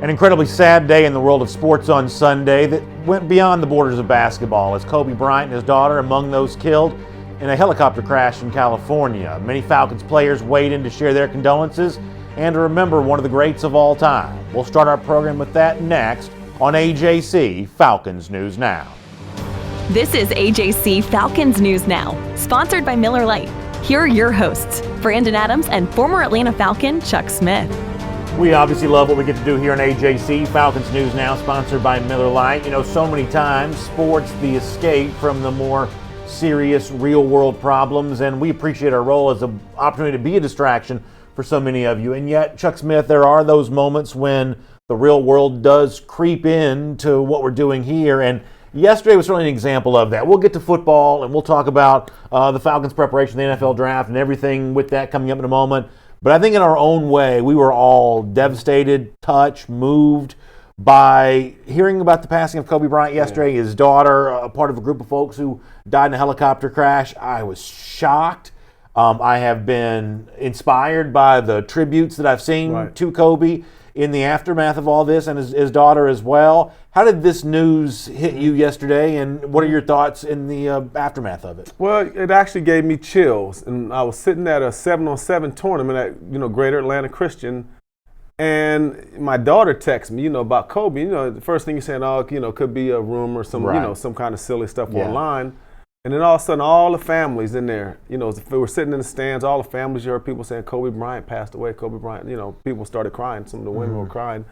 An incredibly sad day in the world of sports on Sunday that went beyond the borders of basketball as Kobe Bryant and his daughter among those killed in a helicopter crash in California. Many Falcons players weighed in to share their condolences and to remember one of the greats of all time. We'll start our program with that next on AJC Falcons News Now. This is AJC Falcons News Now, sponsored by Miller Lite. Here are your hosts, Brandon Adams and former Atlanta Falcon Chuck Smith. We obviously love what we get to do here on AJC Falcons News Now, sponsored by Miller Lite. You know, so many times sports the escape from the more serious real-world problems, and we appreciate our role as an opportunity to be a distraction for so many of you. And yet, Chuck Smith, there are those moments when the real world does creep into what we're doing here, and yesterday was certainly an example of that. We'll get to football, and we'll talk about the Falcons' preparation for the NFL draft and everything with that coming up in a moment. But I think in our own way, we were all devastated, touched, moved by hearing about the passing of Kobe Bryant yesterday, his daughter, a part of a group of folks who died in a helicopter crash. I was shocked. I have been inspired by the tributes that I've seen to Kobe in the aftermath of all this, and his daughter as well. How did this news hit you yesterday, and what are your thoughts in the aftermath of it? Well, it actually gave me chills, and I was sitting at a 7-on-7 tournament at Greater Atlanta Christian, and my daughter texted me, about Kobe. The first thing you're saying, could be a rumor, some kind of silly stuff online. And then all of a sudden, all the families in there, if we were sitting in the stands, all the families, you heard people saying, Kobe Bryant passed away, Kobe Bryant, people started crying, some of the women were crying.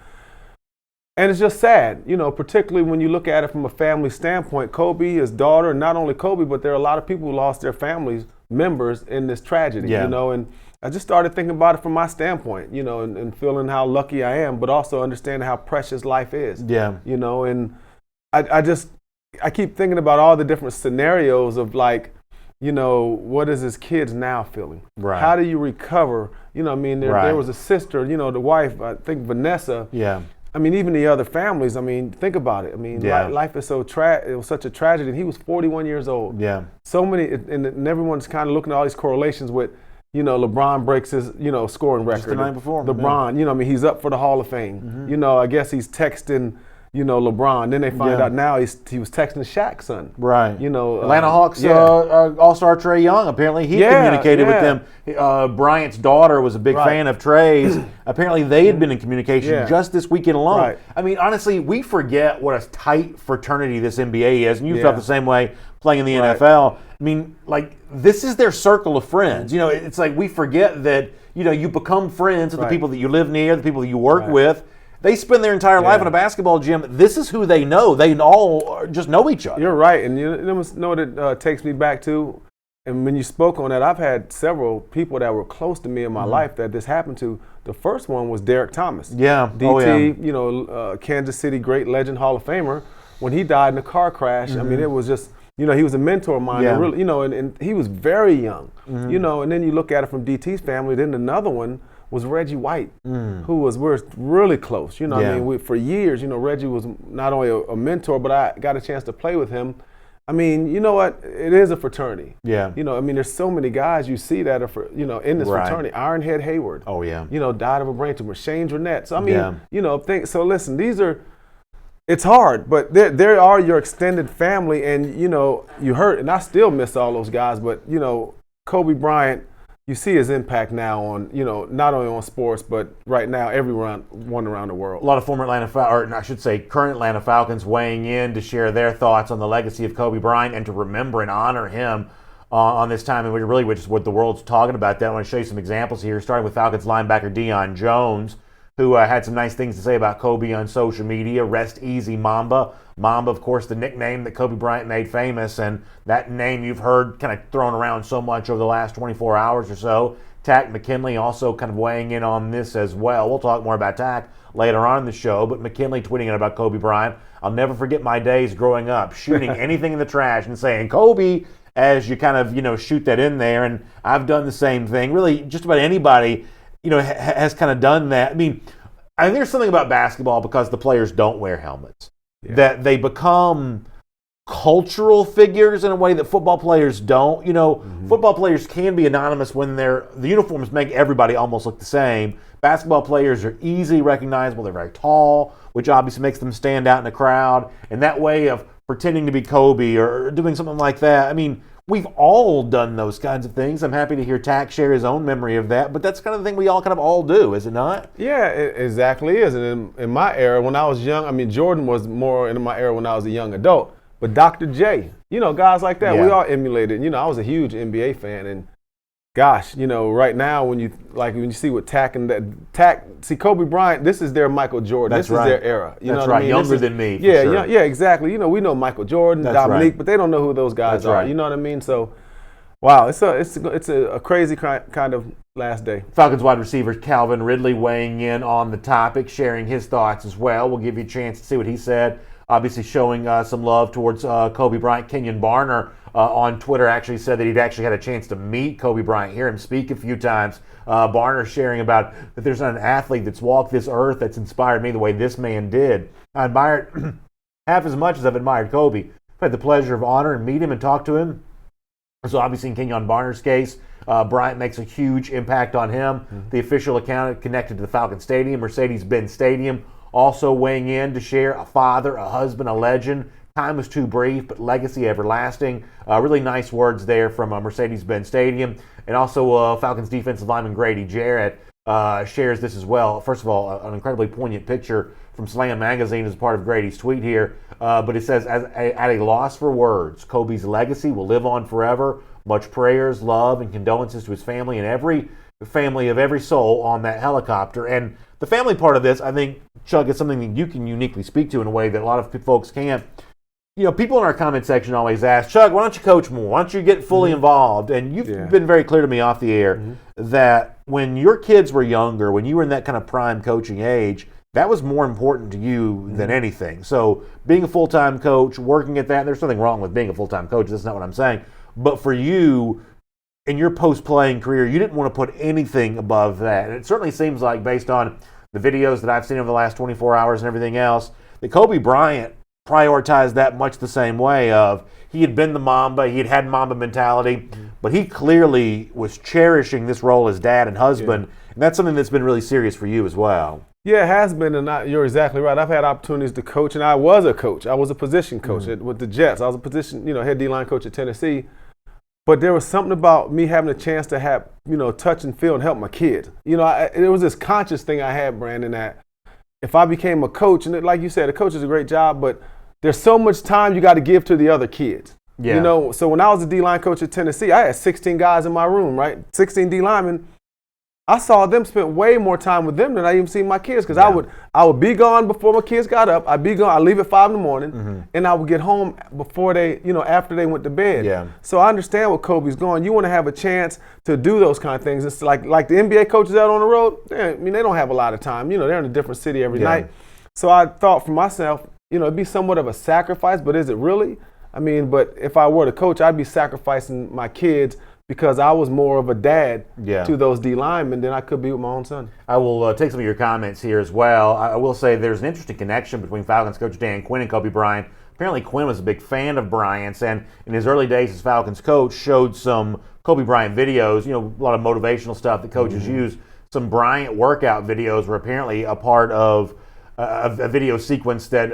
And it's just sad, particularly when you look at it from a family standpoint. Kobe, his daughter, and not only Kobe, but there are a lot of people who lost their families members in this tragedy, and I just started thinking about it from my standpoint, and feeling how lucky I am, but also understanding how precious life is. And I keep thinking about all the different scenarios of what is his kids now feeling? Right. How do you recover? There was a sister, the wife, I think Vanessa. Even the other families, think about it. Life is it was such a tragedy. And he was 41 years old. So many, and everyone's kind of looking at all these correlations with, LeBron breaks his, scoring record. Just the night before. LeBron, he's up for the Hall of Fame. I guess he's texting, LeBron. Then they find out now he was texting Shaq's son. Right. Atlanta Hawks All-Star Trae Young. Apparently he communicated with them. Bryant's daughter was a big fan of Trae's. Apparently they had been in communication just this weekend alone. Honestly, we forget what a tight fraternity this NBA is, and you felt the same way playing in the NFL. This is their circle of friends. It's like we forget that, you become friends with the people that you live near, the people that you work with. They spend their entire life in a basketball gym. This is who they know. They all just know each other. You're right. And you know what it takes me back to? And when you spoke on that, I've had several people that were close to me in my life that this happened to. The first one was Derek Thomas. DT, Kansas City great legend, Hall of Famer. When he died in a car crash, it was just, he was a mentor of mine. And really, and he was very young. And then you look at it from DT's family. Then another one was Reggie White, we're really close. For years, Reggie was not only a mentor, but I got a chance to play with him. You know what? It is a fraternity. There's so many guys you see that are, in this fraternity. Ironhead Hayward. Died of a brain tumor. Shane Dronette. So listen, it's hard, but there are your extended family, and you hurt, and I still miss all those guys. But Kobe Bryant, you see his impact now on, not only on sports, but right now everyone around the world. A lot of former current Atlanta Falcons weighing in to share their thoughts on the legacy of Kobe Bryant and to remember and honor him on this time, and which is what the world's talking about. I want to show you some examples here, starting with Falcons linebacker Deion Jones, who had some nice things to say about Kobe on social media. Rest easy, Mamba. Mamba, of course, the nickname that Kobe Bryant made famous, and that name you've heard kind of thrown around so much over the last 24 hours or so. Tack McKinley also kind of weighing in on this as well. We'll talk more about Tack later on in the show, but McKinley tweeting out about Kobe Bryant. I'll never forget my days growing up, shooting anything in the trash and saying, Kobe, as you kind of, shoot that in there, and I've done the same thing. Really, just about anybody, has kind of done that. I think there's something about basketball because the players don't wear helmets. That they become cultural figures in a way that football players don't. Football players can be anonymous when the uniforms make everybody almost look the same. basketball players are easily recognizable. They're very tall, which obviously makes them stand out in a crowd. And that way of pretending to be Kobe or doing something like that, I mean, we've all done those kinds of things. I'm happy to hear Tack share his own memory of that, but that's kind of the thing we all kind of all do, is it not? Yeah, it exactly is. And in my era, when I was young, I mean, Jordan was more in my era when I was a young adult. But Dr. J, guys like that, we all emulated. I was a huge NBA fan, and gosh, right now when you see what see Kobe Bryant, this is their Michael Jordan. This is their era. You know what I mean? Younger than me. Yeah, sure. yeah, exactly. We know Michael Jordan, Dominique, but they don't know who those guys are. You know what I mean? So, wow, it's a crazy kind of last day. Falcons wide receiver Calvin Ridley weighing in on the topic, sharing his thoughts as well. We'll give you a chance to see what he said. Obviously showing some love towards Kobe Bryant. Kenyon Barner on Twitter actually said that he'd actually had a chance to meet Kobe Bryant, hear him speak a few times. Barner sharing about that there's not an athlete that's walked this earth that's inspired me the way this man did. I admired half as much as I've admired Kobe. I've had the pleasure of honor and meet him and talk to him. So obviously in Kenyon Barner's case, Bryant makes a huge impact on him. Mm-hmm. The official account connected to the Falcon Stadium, Mercedes-Benz Stadium, also weighing in to share a father, a husband, a legend. Time was too brief, but legacy everlasting. Really nice words there from Mercedes-Benz Stadium. And also Falcons defensive lineman Grady Jarrett shares this as well. First of all, an incredibly poignant picture from Slam Magazine as part of Grady's tweet here. But it says, at a loss for words, Kobe's legacy will live on forever. Much prayers, love, and condolences to his family and every family of every soul on that helicopter. And the family part of this, I think, Chuck, is something that you can uniquely speak to in a way that a lot of folks can't. People in our comment section always ask, Chuck, why don't you coach more? Why don't you get fully involved? And you've been very clear to me off the air that when your kids were younger, when you were in that kind of prime coaching age, that was more important to you than anything. So being a full-time coach, working at that, there's nothing wrong with being a full-time coach. That's not what I'm saying. But for you, in your post-playing career, you didn't want to put anything above that. And it certainly seems like, based on the videos that I've seen over the last 24 hours and everything else, that Kobe Bryant prioritized that much the same way of he had been the Mamba, he had Mamba mentality, but he clearly was cherishing this role as dad and husband, and that's something that's been really serious for you as well. Yeah, it has been, and you're exactly right. I've had opportunities to coach, and I was a coach. I was a position coach with the Jets. I was a position, head D-line coach at Tennessee. But there was something about me having a chance to have, touch and feel and help my kids. It was this conscious thing I had, Brandon, that if I became a coach, and like you said, a coach is a great job, but there's so much time you got to give to the other kids. Yeah. So when I was a D-line coach at Tennessee, I had 16 guys in my room, right? 16 D linemen. I saw them spend way more time with them than I even see my kids, because I would be gone before my kids got up. I'd be gone. I leave at 5 in the morning, and I would get home before they, after they went to bed. Yeah. So I understand where Kobe's going. You want to have a chance to do those kind of things. It's like the NBA coaches out on the road. They don't have a lot of time. They're in a different city every night. So I thought for myself, it'd be somewhat of a sacrifice, but is it really? But if I were to coach, I'd be sacrificing my kids because I was more of a dad to those D linemen than I could be with my own son. I will take some of your comments here as well. I will say there's an interesting connection between Falcons coach Dan Quinn and Kobe Bryant. Apparently Quinn was a big fan of Bryant's, and in his early days as Falcons coach showed some Kobe Bryant videos, a lot of motivational stuff that coaches use. Some Bryant workout videos were apparently a part of a video sequence that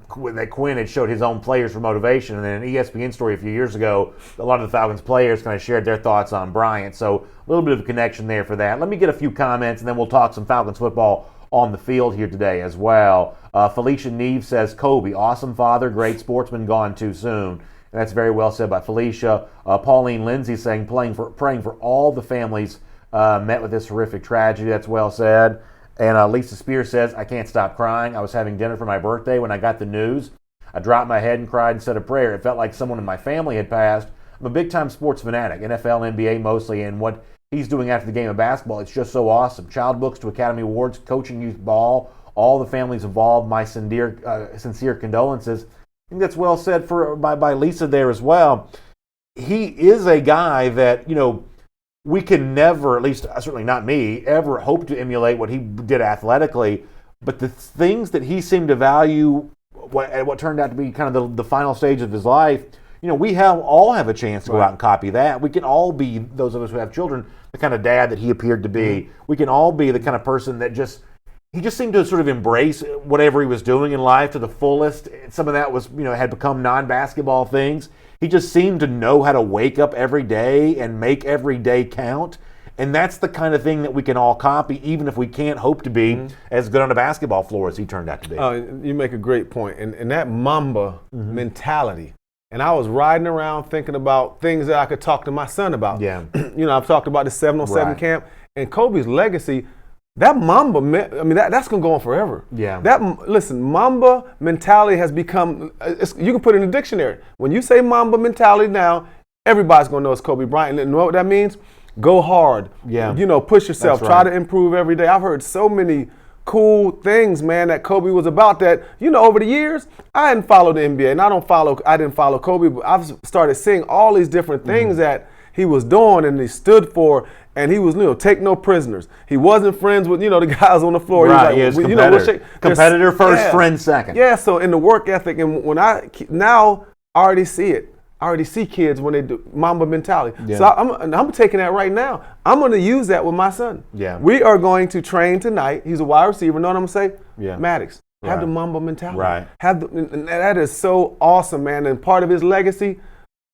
Quinn had showed his own players for motivation. And then an ESPN story a few years ago, a lot of the Falcons players kind of shared their thoughts on Bryant. So a little bit of a connection there for that. Let me get a few comments, and then we'll talk some Falcons football on the field here today as well. Felicia Neve says, Kobe, awesome father, great sportsman, gone too soon. And that's very well said by Felicia. Pauline Lindsay saying, praying for all the families met with this horrific tragedy. That's well said. And Lisa Spears says, I can't stop crying. I was having dinner for my birthday when I got the news. I dropped my head and cried and said a prayer. It felt like someone in my family had passed. I'm a big-time sports fanatic, NFL, NBA mostly, and what he's doing after the game of basketball, it's just so awesome. Child books to Academy Awards, coaching youth ball, all the families involved, my sincere condolences. I think that's well said by Lisa there as well. He is a guy that, we can never, at least certainly not me, ever hope to emulate what he did athletically. But the things that he seemed to value, what turned out to be kind of the final stage of his life, we all have a chance to go out and copy that. We can all be, those of us who have children, the kind of dad that he appeared to be. We can all be the kind of person that he just seemed to sort of embrace whatever he was doing in life to the fullest. Some of that was, had become non-basketball things. He just seemed to know how to wake up every day and make every day count. And that's the kind of thing that we can all copy, even if we can't hope to be as good on a basketball floor as he turned out to be. You make a great point. And that Mamba mentality. And I was riding around thinking about things that I could talk to my son about. Yeah. I've talked about the 707 camp. And Kobe's legacy, that Mamba, that's going to go on forever. Yeah. Mamba mentality has become, you can put it in a dictionary. When you say Mamba mentality now, everybody's going to know it's Kobe Bryant. And you know what that means? Go hard. Yeah. Push yourself. That's Try right. to improve every day. I've heard so many cool things, man, that Kobe was about that, over the years, I hadn't followed the NBA, and I didn't follow Kobe, but I've started seeing all these different things that he was doing and he stood for, and he was, take no prisoners. He wasn't friends with, the guys on the floor. Right, he was like, competitor first, friend second. Yeah, so in the work ethic, and when I already see it. I already see kids when they do Mamba mentality. Yeah. So I'm taking that right now. I'm going to use that with my son. Yeah. We are going to train tonight. He's a wide receiver. Know what I'm going to say? Yeah. Maddox, have the Mamba mentality. Right. And that is so awesome, man. And part of his legacy,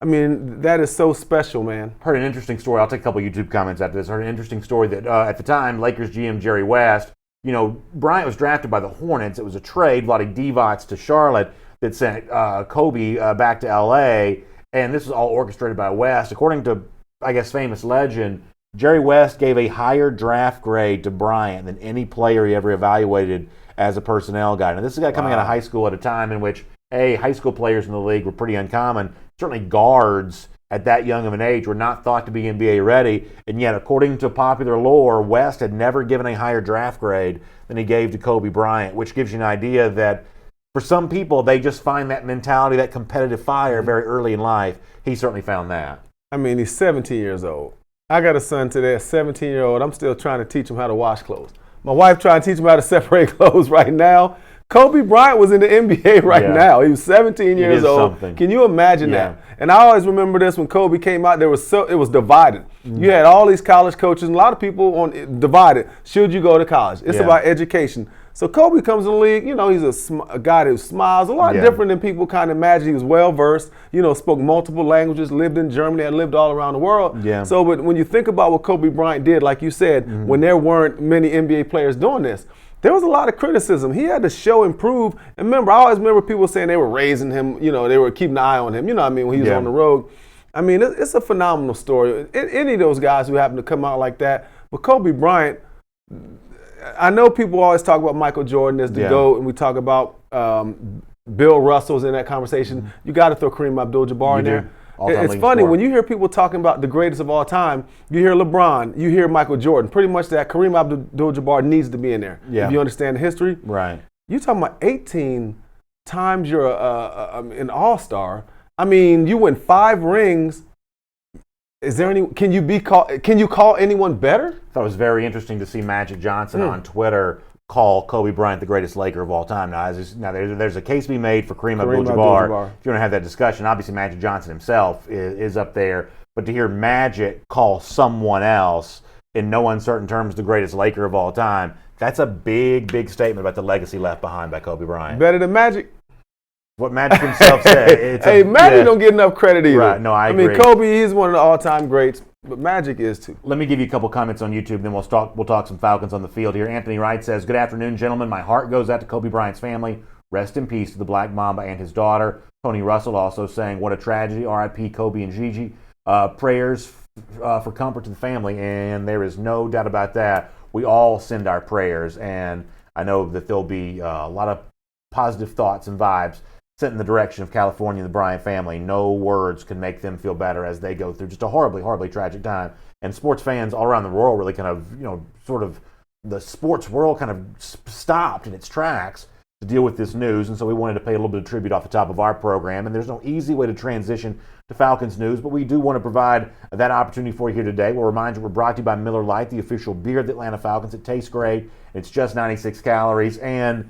that is so special, man. Heard an interesting story. I'll take a couple of YouTube comments after this. Heard an interesting story that at the time, Lakers GM Jerry West, Bryant was drafted by the Hornets. It was a trade, Vlade Divac to Charlotte, that sent Kobe back to L.A., and this was all orchestrated by West. According to, I guess, famous legend, Jerry West gave a higher draft grade to Bryant than any player he ever evaluated as a personnel guy. Now, this is a guy coming out of high school at a time in which, high school players in the league were pretty uncommon. Certainly guards at that young of an age were not thought to be NBA ready. And yet, according to popular lore, West had never given a higher draft grade than he gave to Kobe Bryant, which gives you an idea that for some people, they just find that mentality, that competitive fire very early in life. He certainly found that. He's 17 years old. I got a son today, a 17-year-old. I'm still trying to teach him how to wash clothes. My wife trying to teach him how to separate clothes right now. Kobe Bryant was in the NBA now. He was 17 years old. Something. Can you imagine that? And I always remember this when Kobe came out. It was divided. You had all these college coaches, and a lot of people divided. Should you go to college? It's about education. So Kobe comes in the league, he's a guy who smiles, a lot different than people kind of imagine. He was well-versed, spoke multiple languages, lived in Germany, and lived all around the world. Yeah. So but when you think about what Kobe Bryant did, like you said, when there weren't many NBA players doing this, there was a lot of criticism. He had to show and prove. And remember, I always remember people saying they were raising him, they were keeping an eye on him, when he was on the road. It's a phenomenal story. Any of those guys who happen to come out like that, but Kobe Bryant, I know people always talk about Michael Jordan as the GOAT, and we talk about Bill Russell's in that conversation. You got to throw Kareem Abdul-Jabbar in there. It's funny, when you hear people talking about the greatest of all time, you hear LeBron, you hear Michael Jordan. Pretty much that Kareem Abdul-Jabbar needs to be in there. If you understand the history. Right. You're talking about 18 times you're an all-star. You win 5 rings. Is there any? Can you call anyone better? I thought it was very interesting to see Magic Johnson on Twitter call Kobe Bryant the greatest Laker of all time. Now there's a case to be made for Kareem Abdul-Jabbar. If you want to have that discussion, obviously Magic Johnson himself is up there. But to hear Magic call someone else in no uncertain terms the greatest Laker of all time, that's a big, big statement about the legacy left behind by Kobe Bryant. Better than Magic. What Magic himself said. Magic don't get enough credit either. Right, no, I agree. Kobe, he's one of the all-time greats, but Magic is too. Let me give you a couple comments on YouTube, then we'll talk some Falcons on the field here. Anthony Wright says, "Good afternoon, gentlemen. My heart goes out to Kobe Bryant's family. Rest in peace to the Black Mamba and his daughter." Tony Russell also saying, "What a tragedy. R.I.P. Kobe and Gigi. Prayers for comfort to the family," and there is no doubt about that. We all send our prayers, and I know that there'll be a lot of positive thoughts and vibes sent in the direction of California and the Bryant family. No words can make them feel better as they go through just a horribly, horribly tragic time. And sports fans all around the world really kind of, sort of the sports world kind of stopped in its tracks to deal with this news. And so we wanted to pay a little bit of tribute off the top of our program. And there's no easy way to transition to Falcons news, but we do want to provide that opportunity for you here today. We'll remind you we're brought to you by Miller Lite, the official beer of the Atlanta Falcons. It tastes great. It's just 96 calories. And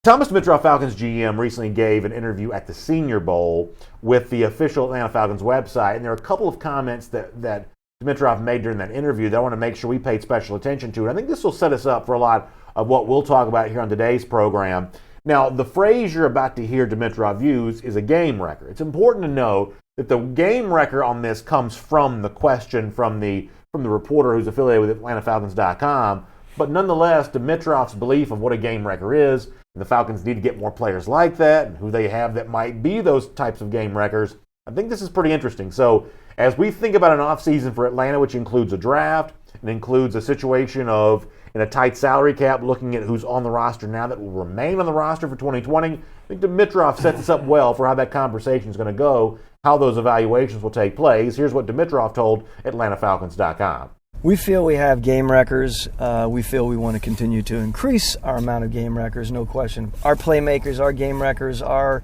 Thomas Dimitroff, Falcons GM, recently gave an interview at the Senior Bowl with the official Atlanta Falcons website, and there are a couple of comments that Dimitroff made during that interview that I want to make sure we paid special attention to. And I think this will set us up for a lot of what we'll talk about here on today's program. Now, the phrase you're about to hear Dimitroff use is a game wrecker. It's important to note that the game wrecker on this comes from the question from the reporter who's affiliated with AtlantaFalcons.com. But nonetheless, Dimitroff's belief of what a game wrecker is, and the Falcons need to get more players like that, and who they have that might be those types of game wreckers, I think this is pretty interesting. So as we think about an offseason for Atlanta, which includes a draft, and includes a situation of, in a tight salary cap, looking at who's on the roster now that will remain on the roster for 2020, I think Dimitroff sets us up well for how that conversation is going to go, how those evaluations will take place. Here's what Dimitroff told AtlantaFalcons.com. We feel we have game wreckers. We feel we want to continue to increase our amount of game wreckers, no question. Our playmakers, our game wreckers, our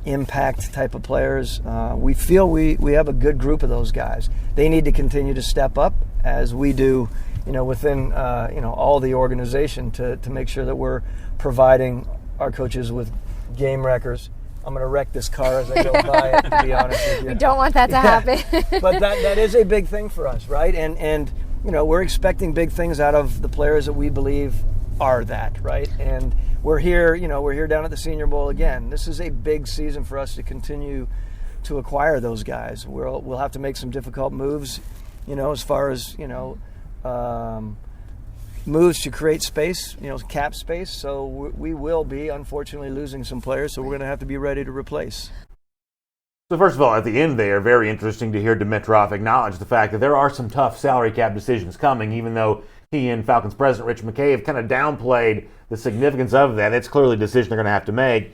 impact type of players. We feel we have a good group of those guys. They need to continue to step up as we do, within all the organization to make sure that we're providing our coaches with game wreckers. I'm going to wreck this car as I go by it, to be honest with you. We don't want that to happen. But that is a big thing for us, right? And we're expecting big things out of the players that we believe are that, right? And we're here down at the Senior Bowl again. This is a big season for us to continue to acquire those guys. We'll have to make some difficult moves, as far as, moves to create space, cap space. So we will be, unfortunately, losing some players, so we're going to have to be ready to replace. So first of all, at the end there, very interesting to hear Dimitroff acknowledge the fact that there are some tough salary cap decisions coming, even though he and Falcons president Rich McKay have kind of downplayed the significance of that. It's clearly a decision they're going to have to make.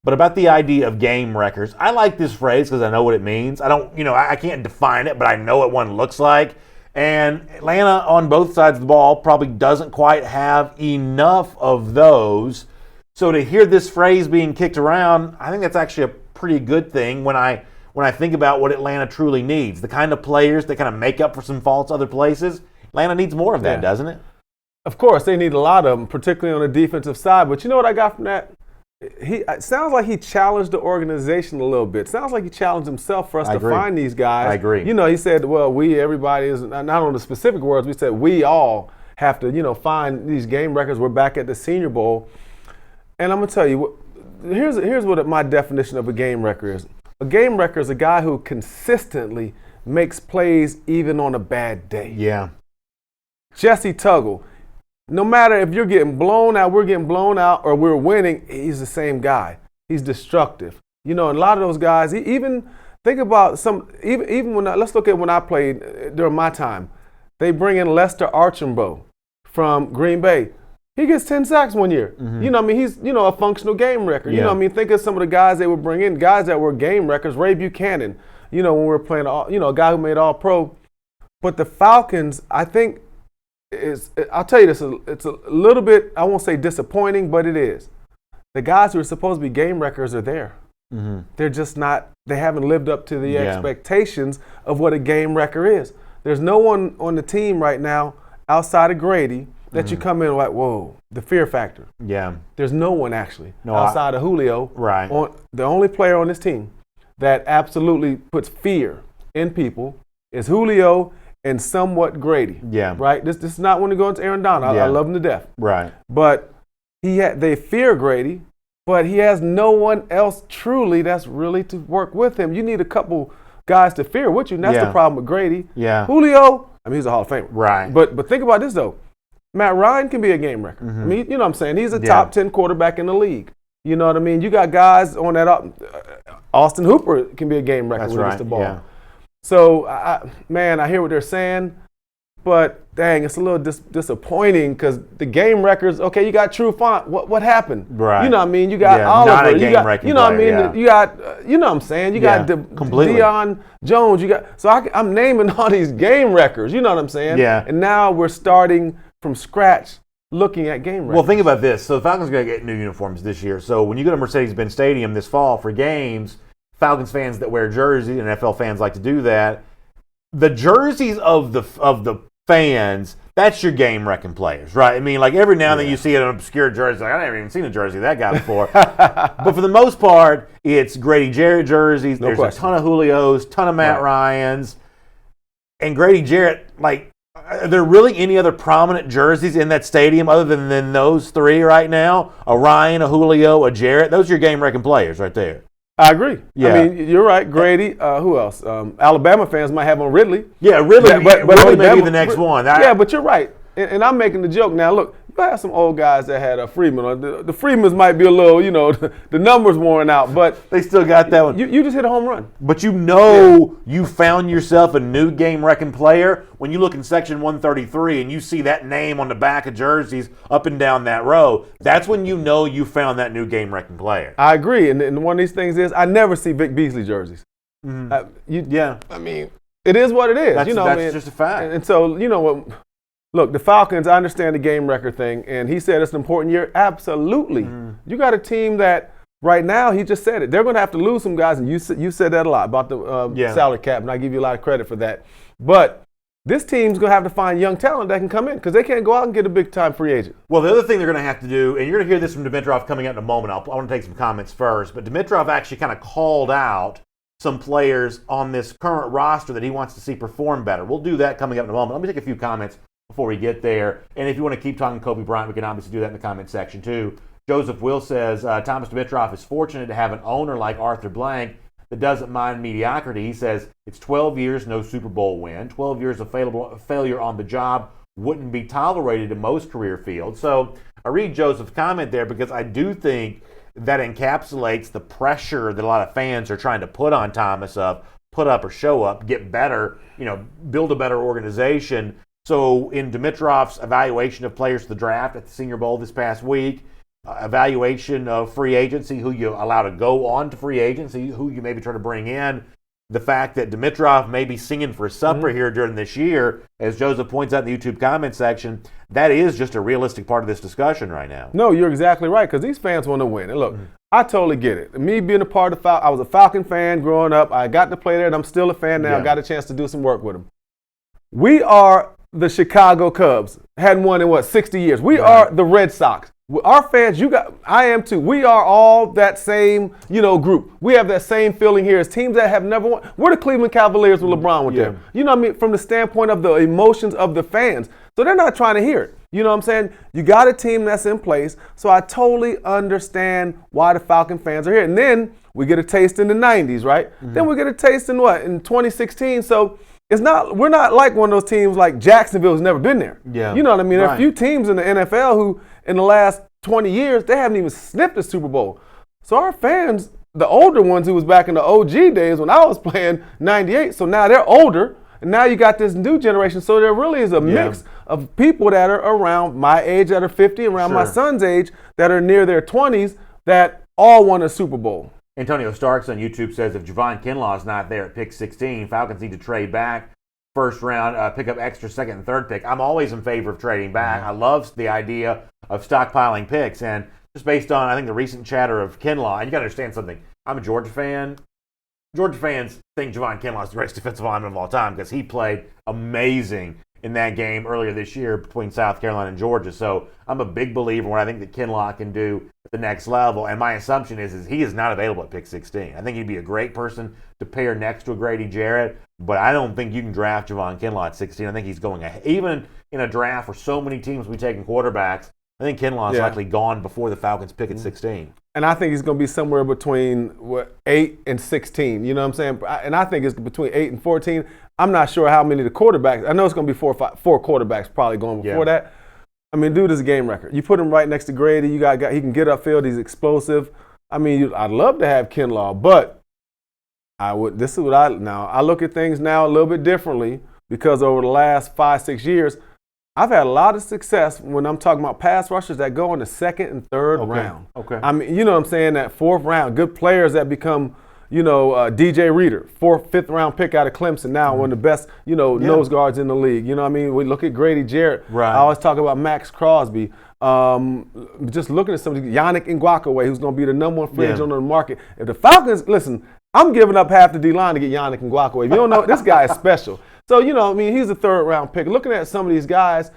But about the idea of game wreckers, I like this phrase because I know what it means. I can't define it, but I know what one looks like. And Atlanta, on both sides of the ball, probably doesn't quite have enough of those. So to hear this phrase being kicked around, I think that's actually a pretty good thing when I think about what Atlanta truly needs. The kind of players that kind of make up for some faults other places. Atlanta needs more of that, doesn't it? Of course, they need a lot of them, particularly on the defensive side. But you know what I got from that? It sounds like he challenged the organization a little bit. Sounds like he challenged himself for us to find these guys. I agree. He said, well, everybody is, not on the specific words, we said we all have to, find these game records. We're back at the Senior Bowl. And I'm going to tell you, here's what my definition of a game wrecker is. A game wrecker is a guy who consistently makes plays even on a bad day. Yeah. Jesse Tuggle. No matter if you're getting blown out, we're getting blown out, or we're winning, he's the same guy. He's destructive. And a lot of those guys, even think about even when let's look at when I played during my time. They bring in Lester Archambault from Green Bay. He gets 10 sacks one year. Mm-hmm. He's, a functional game wrecker. Yeah. Think of some of the guys they would bring in, guys that were game wreckers. Ray Buchanan, when we were playing, a guy who made All-Pro. But the Falcons, I think, I'll tell you this, it's a little bit, I won't say disappointing, but it is. The guys who are supposed to be game wreckers are there. Mm-hmm. They're just not, they haven't lived up to the expectations of what a game wrecker is. There's no one on the team right now outside of Grady that you come in like, whoa, the fear factor. Yeah. There's no one actually outside of Julio. Right. The only player on this team that absolutely puts fear in people is Julio and somewhat Grady. Yeah. Right? This is not when they go into Aaron Donald. I love him to death. Right. But they fear Grady, but he has no one else truly that's really to work with him. You need a couple guys to fear with you, and that's the problem with Grady. Yeah. Julio, he's a Hall of Famer. Right. But think about this, though. Matt Ryan can be a game wrecker. Mm-hmm. You know what I'm saying? He's a top 10 quarterback in the league. You know what I mean? You got guys on that Austin Hooper can be a game wrecker when he gets the ball. Yeah. So, I hear what they're saying, but dang, it's a little disappointing because the game wreckers, okay, you got True Font. What happened? Right. You know what I mean? You got Oliver. Not a game wrecking you know what I mean? player, You got, you know what I'm saying? You got Deion Jones. I'm naming all these game wreckers. You know what I'm saying? Yeah. And now we're starting from scratch looking at game wreckers. Well, think about this. So the Falcons are going to get new uniforms this year. So when you go to Mercedes-Benz Stadium this fall for games, Falcons fans that wear jerseys, and NFL fans like to do that, the jerseys of the fans, that's your game wrecking players, right? Like every now and then you see an obscure jersey, like, I never even seen a jersey of that guy before. But for the most part, it's Grady Jarrett jerseys. There's a ton of Julios, ton of Matt Ryans. And Grady Jarrett, like, are there really any other prominent jerseys in that stadium other than those three right now? A Ryan, a Julio, a Jarrett. Those are your game-wrecking players right there. I agree. Yeah. I mean, you're right. Grady. Who else? Alabama fans might have on Ridley. Yeah, Ridley. But Ridley may be the next one. Yeah, but you're right. And I'm making the joke now. Look, you have some old guys that had a Freeman. The Freemans might be a little, the numbers worn out, but they still got that one. You just hit a home run. But you found yourself a new game-wrecking player when you look in section 133 and you see that name on the back of jerseys up and down that row. That's when you know you found that new game-wrecking player. I agree. And one of these things is I never see Vic Beasley jerseys. Mm-hmm. I mean, it is what it is. That's just a fact. And so, what? Look, the Falcons, I understand the game record thing, and he said it's an important year. Absolutely. You got a team that right now, he just said it, they're going to have to lose some guys, and you said that a lot about the salary cap, and I give you a lot of credit for that. But this team's going to have to find young talent that can come in because they can't go out and get a big-time free agent. Well, the other thing they're going to have to do, and you're going to hear this from Dimitrov coming up in a moment. I want to take some comments first, but Dimitrov actually kind of called out some players on this current roster that he wants to see perform better. We'll do that coming up in a moment. Let me take a few comments before we get there. And if you want to keep talking Kobe Bryant, we can obviously do that in the comment section too. Joseph Will says, Thomas Dimitrov is fortunate to have an owner like Arthur Blank that doesn't mind mediocrity. He says, it's 12 years, no Super Bowl win. 12 years of failure on the job wouldn't be tolerated in most career fields. So I read Joseph's comment there because I do think that encapsulates the pressure that a lot of fans are trying to put on Thomas of put up or show up, get better, build a better organization. So in Dimitrov's evaluation of players for the draft at the Senior Bowl this past week, evaluation of free agency, who you allow to go on to free agency, who you maybe try to bring in, the fact that Dimitrov may be singing for supper here during this year, as Joseph points out in the YouTube comment section, that is just a realistic part of this discussion right now. No, you're exactly right, because these fans want to win. And look, I totally get it. Me being a part of I was a Falcon fan growing up. I got to play there, and I'm still a fan now. I got a chance to do some work with them. We are the Chicago Cubs. Hadn't won in 60 years. We are the Red Sox. Our fans, I am too. We are all that same, group. We have that same feeling here as teams that have never won. We're the Cleveland Cavaliers with LeBron with them. You know what I mean? From the standpoint of the emotions of the fans. So they're not trying to hear it. You know what I'm saying? You got a team that's in place. So I totally understand why the Falcon fans are here. And then we get a taste in the 90s, right? Then we get a taste in in 2016. So we're not like one of those teams like Jacksonville who's never been there. Yeah. You know what I mean? There are a few teams in the NFL who, in the last 20 years, they haven't even sniffed a Super Bowl. So our fans, the older ones who was back in the OG days when I was playing 98, so now they're older, and now you got this new generation. So there really is a mix of people that are around my age that are 50, around my son's age that are near their 20s that all won a Super Bowl. Antonio Starks on YouTube says, if Javon Kinlaw's not there at pick 16, Falcons need to trade back first round, pick up extra second and third pick. I'm always in favor of trading back. I love the idea of stockpiling picks. And just based on, I think, the recent chatter of Kinlaw, and you got to understand something. I'm a Georgia fan. Georgia fans think Javon Kinlaw is the greatest defensive lineman of all time because he played amazing in that game earlier this year between South Carolina and Georgia. So I'm a big believer in what I think that Kinlaw can do at the next level. And my assumption is he is not available at pick 16. I think he'd be a great person to pair next to a Grady Jarrett, but I don't think you can draft Javon Kinlaw at 16. I think he's going ahead. Even in a draft where so many teams will be taking quarterbacks, I think Kinlaw is likely gone before the Falcons pick at 16. And I think he's going to be somewhere between 8 and 16. You know what I'm saying? And I think it's between 8 and 14. I'm not sure how many of the quarterbacks. I know it's going to be 4 quarterbacks probably going before that. I mean, dude is a game record. You put him right next to Grady. He can get upfield. He's explosive. I mean, I'd love to have Kinlaw, but I look at things now a little bit differently because over the last 5-6 years, I've had a lot of success when I'm talking about pass rushers that go in the second and third round. Okay. I mean, you know what I'm saying, that fourth round, good players that become, DJ Reader, 4th, 5th round pick out of Clemson now, one of the best, nose guards in the league. You know what I mean? We look at Grady Jarrett. Right. I always talk about Max Crosby. Just looking at some of these, Yannick Ngakoue, who's going to be the number one free agent on the market. If the Falcons, listen, I'm giving up half the D-line to get Yannick Ngakoue. If you don't know, this guy is special. So, he's a 3rd round pick. Looking at some of these guys,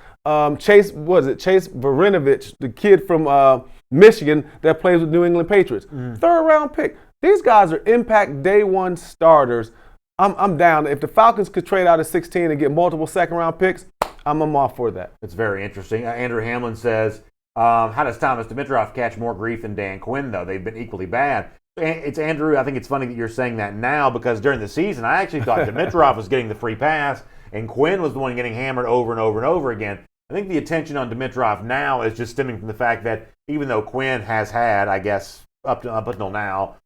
Chase Varinovich, the kid from Michigan that plays with New England Patriots. 3rd round pick. These guys are impact day one starters I'm down. If the Falcons could trade out at 16 and get multiple second-round picks, I'm all for that. It's very interesting. Andrew Hamlin says, how does Thomas Dimitroff catch more grief than Dan Quinn, though? They've been equally bad. It's Andrew, I think it's funny that you're saying that now because during the season, I actually thought Dimitroff was getting the free pass and Quinn was the one getting hammered over and over and over again. I think the attention on Dimitroff now is just stemming from the fact that even though Quinn has had, I guess, up until now,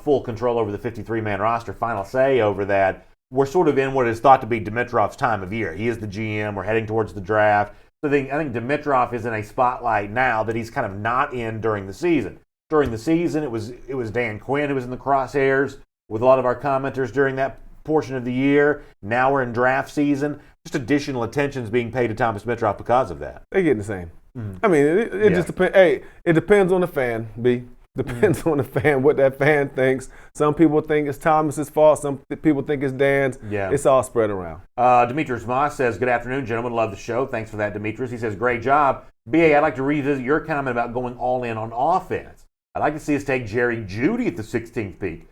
full control over the 53-man roster, final say over that, we're sort of in what is thought to be Dimitroff's time of year. He is the GM. We're heading towards the draft. So I think Dimitroff is in a spotlight now that he's kind of not in during the season. During the season, it was Dan Quinn who was in the crosshairs with a lot of our commenters during that portion of the year. Now we're in draft season. Just additional attention is being paid to Thomas Dimitroff because of that. They're getting the same. Mm-hmm. I mean, it just depends. Hey, it depends on the fan, B. Depends on the fan, what that fan thinks. Some people think it's Thomas's fault. Some people think it's Dan's. Yeah. It's all spread around. Demetrius Moss says, good afternoon, gentlemen. Love the show. Thanks for that, Demetrius. He says, great job. BA, I'd like to revisit your comment about going all in on offense. I'd like to see us take Jerry Jeudy at the 16th pick.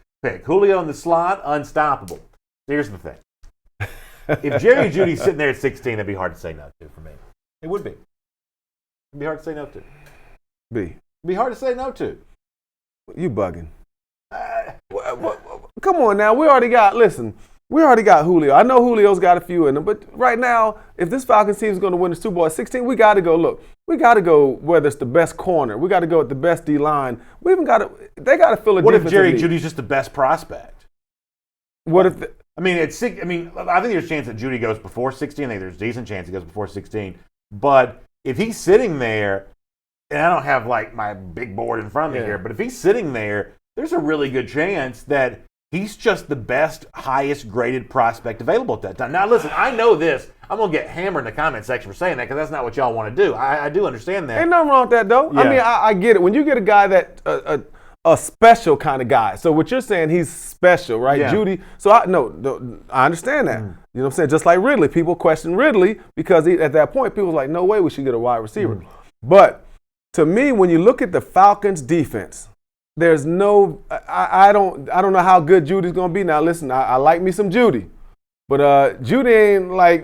Julio in the slot, unstoppable. Here's the thing. If Jerry Jeudy's sitting there at 16, that'd be hard to say no to for me. It would be. It'd be hard to say no to. B. It'd be hard to say no to. You bugging. Come on now. We already got Julio. I know Julio's got a few in him, but right now, if this Falcons team is going to win the Super Bowl at 16, we got to go, look, we got to go whether it's the best corner. We got to go with the best D-line. They got to fill a What defensive if Jerry need. Jeudy's just the best prospect? What if I think there's a chance that Jeudy goes before 16. I think there's a decent chance he goes before 16. But if he's sitting there, and I don't have like my big board in front of me here, but if he's sitting there, there's a really good chance that he's just the best, highest graded prospect available at that time. Now, listen, I know this. I'm going to get hammered in the comment section for saying that because that's not what y'all want to do. I do understand that. Ain't nothing wrong with that, though. Yeah. I mean, I get it. When you get a guy that a special kind of guy. So what you're saying, he's special, right? Yeah. Jeudy. So I understand that. You know what I'm saying? Just like Ridley. People question Ridley because at that point, people were like, no way we should get a wide receiver. But to me, when you look at the Falcons defense, there's no I don't know how good Judy's gonna be. Now listen, I like me some Jeudy. But Jeudy ain't like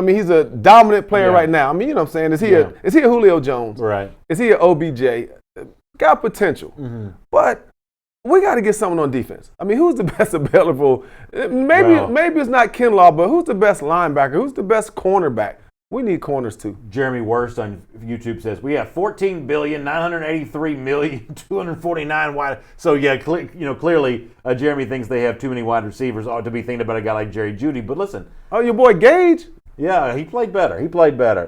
he's a dominant player right now. I mean, you know what I'm saying? Is he a Julio Jones? Right. Is he a OBJ? Got potential. Mm-hmm. But we got to get someone on defense. I mean, who's the best available? Maybe it's not Kinlaw, but who's the best linebacker? Who's the best cornerback? We need corners too. Jeremy Worst on YouTube says we have 14,983,249 wide. So yeah, clearly Jeremy thinks they have too many wide receivers to be thinking about a guy like Jerry Jeudy. But listen, your boy Gage. Yeah, he played better.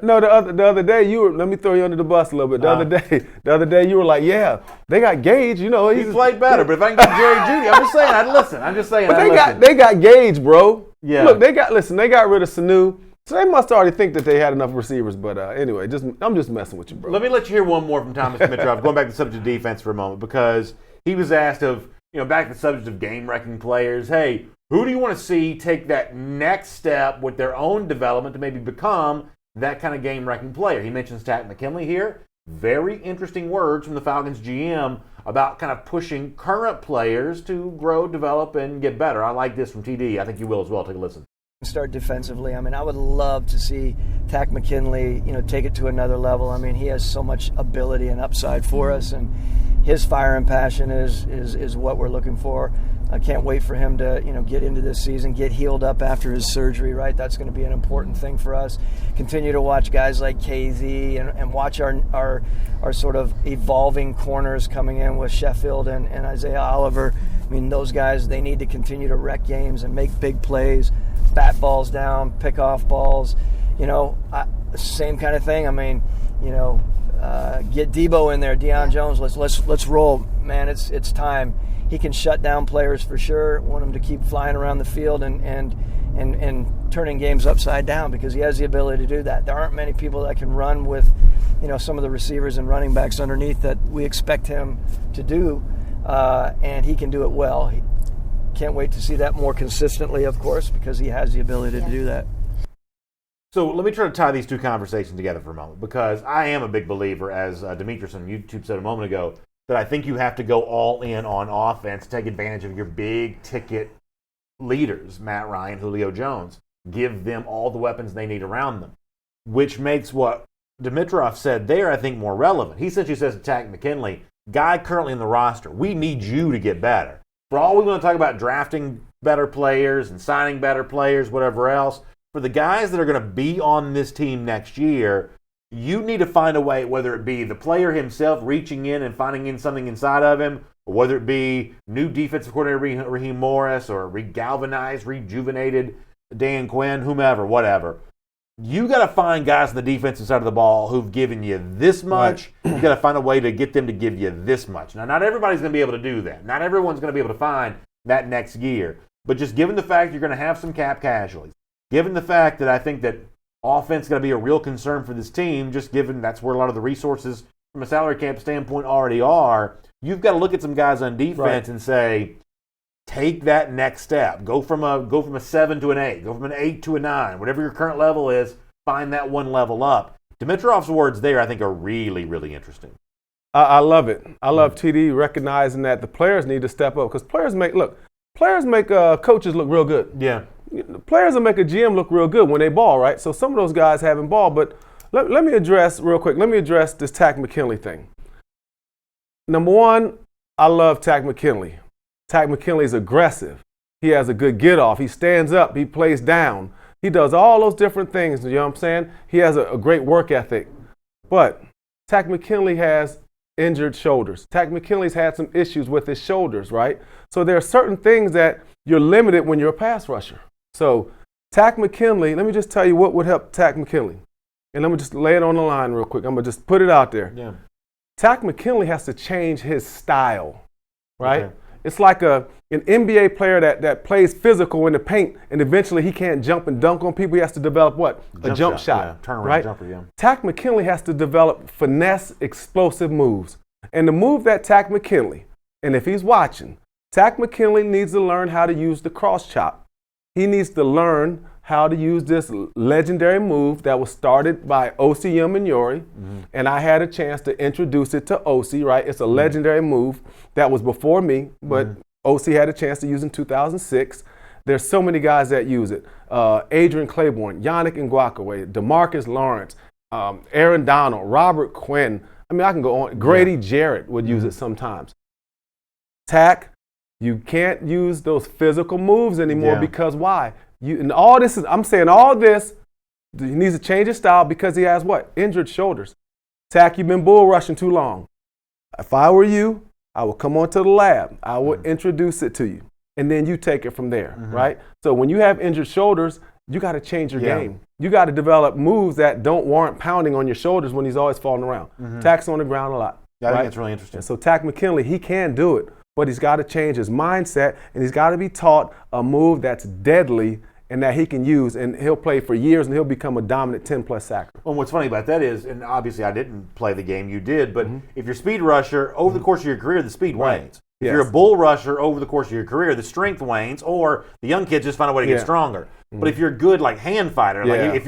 No, the other day let me throw you under the bus a little bit. The other day you were like, yeah, they got Gage. He played better. But if I can get Jerry Jeudy, I'm just saying I'd listen. But they got Gage, bro. Yeah. Look, they got rid of Sanu. So they must already think that they had enough receivers, but anyway, I'm just messing with you, bro. Let me let you hear one more from Thomas Dimitroff, going back to the subject of defense for a moment, because he was asked back to the subject of game-wrecking players, hey, who do you want to see take that next step with their own development to maybe become that kind of game-wrecking player? He mentions Takk McKinley here. Very interesting words from the Falcons GM about kind of pushing current players to grow, develop, and get better. I like this from TD. I think you will as well. Take a listen. Start defensively. I mean, I would love to see Takk McKinley, take it to another level. I mean, he has so much ability and upside for us, and his fire and passion is what we're looking for. I can't wait for him to, get into this season, get healed up after his surgery, right? That's going to be an important thing for us. Continue to watch guys like KZ and watch our sort of evolving corners coming in with Sheffield and Isaiah Oliver. I mean, those guys, they need to continue to wreck games and make big plays. Bat balls down, pick off balls, same kind of thing. I mean, get Debo in there, Deion Jones. Let's roll, man. It's time. He can shut down players for sure. Want him to keep flying around the field and turning games upside down because he has the ability to do that. There aren't many people that can run with, some of the receivers and running backs underneath that we expect him to do, and he can do it well. Can't wait to see that more consistently, of course, because he has the ability to do that. So let me try to tie these two conversations together for a moment, because I am a big believer, as Demetrius on YouTube said a moment ago, that I think you have to go all in on offense, take advantage of your big ticket leaders, Matt Ryan, Julio Jones, give them all the weapons they need around them, which makes what Dimitroff said there, I think, more relevant. He essentially says to Takk McKinley, guy currently in the roster, we need you to get better. For all we want to talk about drafting better players and signing better players, whatever else, for the guys that are going to be on this team next year, you need to find a way, whether it be the player himself reaching in and finding something inside of him, or whether it be new defensive coordinator Raheem Morris or regalvanized, rejuvenated Dan Quinn, whomever, whatever. You got to find guys on the defensive side of the ball who've given you this much. Right. You got to find a way to get them to give you this much. Now, not everybody's going to be able to do that. Not everyone's going to be able to find that next year. But just given the fact you're going to have some cap casualties, given the fact that I think that offense is going to be a real concern for this team, just given that's where a lot of the resources from a salary cap standpoint already are, you've got to look at some guys on defense and say, take that next step. Go from a 7 to an 8. Go from an 8 to a 9. Whatever your current level is, find that one level up. Dimitroff's words there, I think, are really, really interesting. I love it. I love TD recognizing that the players need to step up because players make coaches look real good. Yeah. Players will make a GM look real good when they ball, right? So some of those guys haven't ball, but let me address real quick. Let me address this Takk McKinley thing. Number one, I love Takk McKinley. Takk McKinley's aggressive. He has a good get off. He stands up. He plays down. He does all those different things. You know what I'm saying? He has a great work ethic. But Takk McKinley has injured shoulders. Takk McKinley's had some issues with his shoulders, right? So there are certain things that you're limited when you're a pass rusher. So Takk McKinley, let me just tell you what would help Takk McKinley. And let me just lay it on the line real quick. I'm going to just put it out there. Yeah. Takk McKinley has to change his style, right? Okay. It's like an NBA player that plays physical in the paint, and eventually he can't jump and dunk on people. He has to develop what? A jump shot. Yeah. Turnaround right? jumper, yeah. Takk McKinley has to develop finesse, explosive moves. And the move that Takk McKinley, and if he's watching, Takk McKinley needs to learn how to use the cross chop. He needs to learn how to use this legendary move that was started by O.C. Yumanyori, and I had a chance to introduce it to O.C., right? It's a legendary move that was before me, but O.C. had a chance to use in 2006. There's so many guys that use it. Adrian Claiborne, Yannick Ngakoue, DeMarcus Lawrence, Aaron Donald, Robert Quinn. I mean, I can go on. Grady Jarrett would use it sometimes. Takk, you can't use those physical moves anymore because why? I'm saying all this, he needs to change his style because he has what? Injured shoulders. Takk, you've been bull rushing too long. If I were you, I would come onto the lab. I would introduce it to you. And then you take it from there, right? So when you have injured shoulders, you got to change your game. You got to develop moves that don't warrant pounding on your shoulders when he's always falling around. Takk's on the ground a lot. Yeah, I think it's really interesting. And so Takk McKinley, he can do it, but he's got to change his mindset, and he's got to be taught a move that's deadly and that he can use, and he'll play for years, and he'll become a dominant 10-plus sacker. Well, what's funny about that is, and obviously I didn't play the game, you did, but if you're a speed rusher, over the course of your career, the speed wanes. If you're a bull rusher, over the course of your career, the strength wanes, or the young kids just find a way to get stronger. But if you're a good, like, hand fighter, like if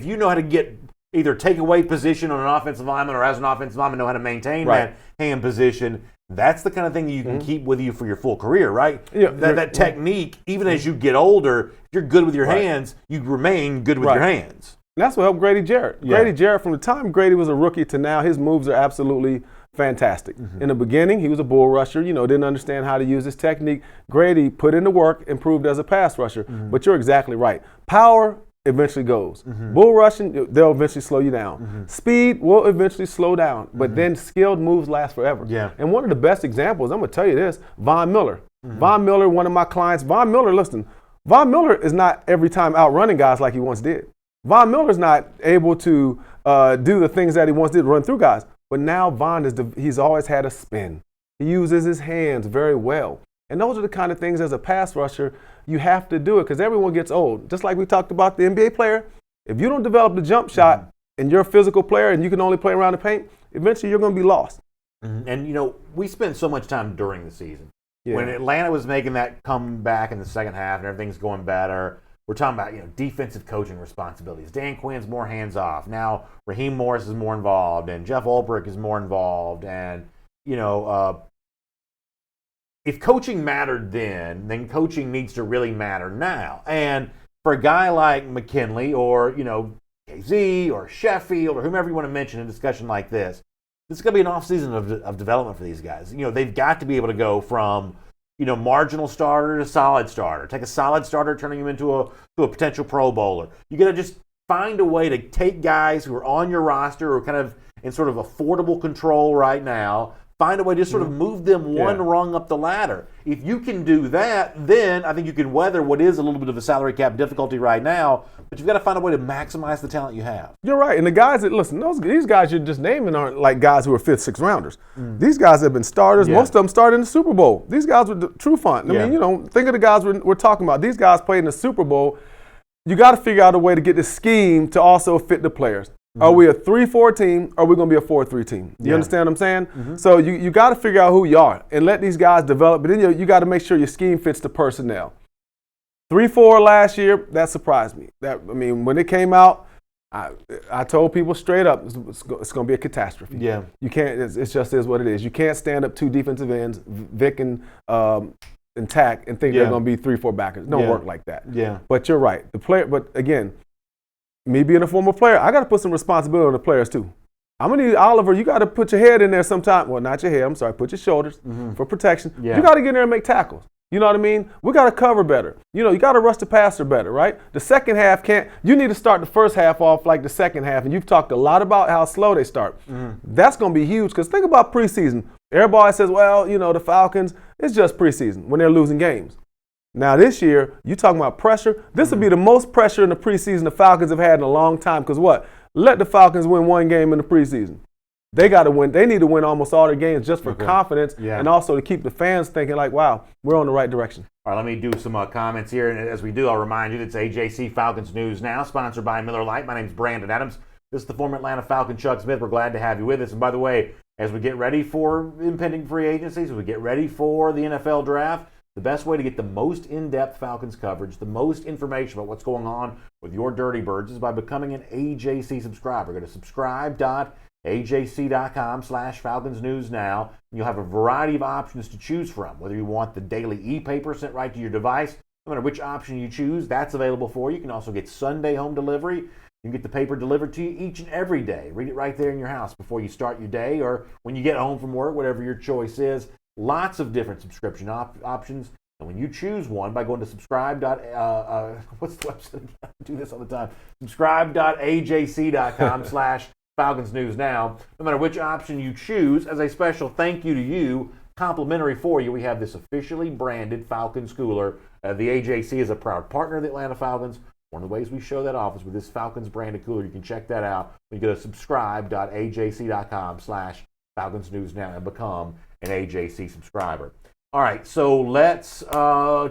you know how to get either take away position on an offensive lineman or as an offensive lineman know how to maintain that hand position, that's the kind of thing you can keep with you for your full career, right? Yeah, that technique, even as you get older, if you're good with your hands, you remain good with your hands. And that's what helped Grady Jarrett. Yeah. Grady Jarrett, from the time Grady was a rookie to now, his moves are absolutely fantastic. In the beginning, he was a bull rusher, didn't understand how to use his technique. Grady put in the work, improved as a pass rusher. But you're exactly right. Power eventually goes. Bull rushing, they'll eventually slow you down. Speed will eventually slow down, but then skilled moves last forever. Yeah. And one of the best examples, I'm going to tell you this, Von Miller. Von Miller, one of my clients, Von Miller, listen, Von Miller is not every time outrunning guys like he once did. Von Miller's not able to do the things that he once did, run through guys. But now Von he's always had a spin. He uses his hands very well. And those are the kind of things as a pass rusher, you have to do it because everyone gets old. Just like we talked about the NBA player, if you don't develop the jump shot and you're a physical player and you can only play around the paint, eventually you're going to be lost. And, we spent so much time during the season. When Atlanta was making that comeback in the second half and everything's going better, we're talking about, defensive coaching responsibilities. Dan Quinn's more hands-off. Now Raheem Morris is more involved, and Jeff Ulbrich is more involved, and, if coaching mattered then coaching needs to really matter now. And for a guy like McKinley or, KZ or Sheffield or whomever you want to mention in a discussion like this is going to be an offseason of development for these guys. They've got to be able to go from, marginal starter to solid starter. Take a solid starter, turning him into a potential Pro Bowler. You got to just find a way to take guys who are on your roster or kind of in sort of affordable control right now, find a way to sort of move them one rung up the ladder. If you can do that, then I think you can weather what is a little bit of a salary cap difficulty right now, but you've got to find a way to maximize the talent you have. You're right. And the guys that, listen, these guys you're just naming aren't like guys who are 5th, 6th rounders. These guys have been starters. Most of them started in the Super Bowl. These guys were true fun. I mean, think of the guys we're talking about. These guys played in the Super Bowl. You got to figure out a way to get the scheme to also fit the players. Are we a 3-4 team or are we going to be a 4-3 team? You understand what I'm saying? So you got to figure out who you are and let these guys develop. But then you got to make sure your scheme fits the personnel. 3-4 last year, that surprised me. When it came out, I told people straight up, it's going to be a catastrophe. Yeah. You can't, it just is what it is. You can't stand up 2 defensive ends, Vic and Tack, and think they're going to be 3-4 backers. It don't work like that. Yeah. But you're right. But again, me being a former player, I got to put some responsibility on the players too. I'm going to need Oliver, you got to put your head in there sometime. Well, not your head, I'm sorry, put your shoulders for protection. Yeah. You got to get in there and make tackles. You know what I mean? We got to cover better. You got to rush the passer better, right? The second half you need to start the first half off like the second half, and you've talked a lot about how slow they start. That's going to be huge because think about preseason. Everybody says, well, the Falcons, it's just preseason when they're losing games. Now this year, you talking about pressure. This will be the most pressure in the preseason the Falcons have had in a long time because what? Let the Falcons win one game in the preseason. They got to win. They need to win almost all their games just for confidence and also to keep the fans thinking like, wow, we're on the right direction. All right, let me do some comments here. And as we do, I'll remind you that it's AJC Falcons News Now, sponsored by Miller Lite. My name's Brandon Adams. This is the former Atlanta Falcon, Chuck Smith. We're glad to have you with us. And by the way, as we get ready for impending free agencies, as we get ready for the NFL draft, the best way to get the most in-depth Falcons coverage, the most information about what's going on with your Dirty Birds is by becoming an AJC subscriber. Go to subscribe.ajc.com/Falcons News Now. You'll have a variety of options to choose from. Whether you want the daily e-paper sent right to your device, no matter which option you choose, that's available for you. You can also get Sunday home delivery. You can get the paper delivered to you each and every day. Read it right there in your house before you start your day or when you get home from work, whatever your choice is. Lots of different subscription options. And when you choose one by going to subscribe. What's the website? I do this all the time. Subscribe.ajc.com/Falcons News Now. No matter which option you choose, as a special thank you to you, complimentary for you, we have this officially branded Falcons cooler. The AJC is a proud partner of the Atlanta Falcons. One of the ways we show that off is with this Falcons branded cooler. You can check that out when you go to subscribe.ajc.com/Falcons News Now and become an AJC subscriber. All right, so let's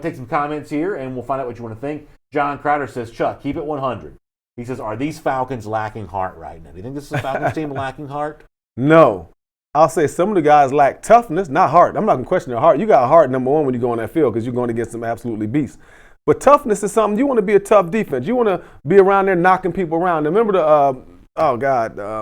take some comments here, and we'll find out what you want to think. John Crowder says, Chuck, keep it 100. He says, are these Falcons lacking heart right now? Do you think this is a Falcons team lacking heart? No. I'll say some of the guys lack toughness, not heart. I'm not going to question their heart. You got heart, number one, when you go on that field because you're going against some absolutely beasts. But toughness is something, you want to be a tough defense. You want to be around there knocking people around. Remember the,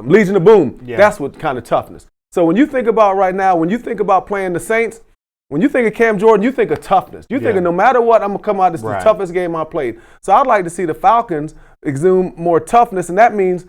Legion of Boom? Yeah. That's what kind of toughness. So when you think about right now, when you think about playing the Saints, when you think of Cam Jordan, you think of toughness. You think of no matter what, I'm going to come out, this is the toughest game I played. So I'd like to see the Falcons exude more toughness, and that means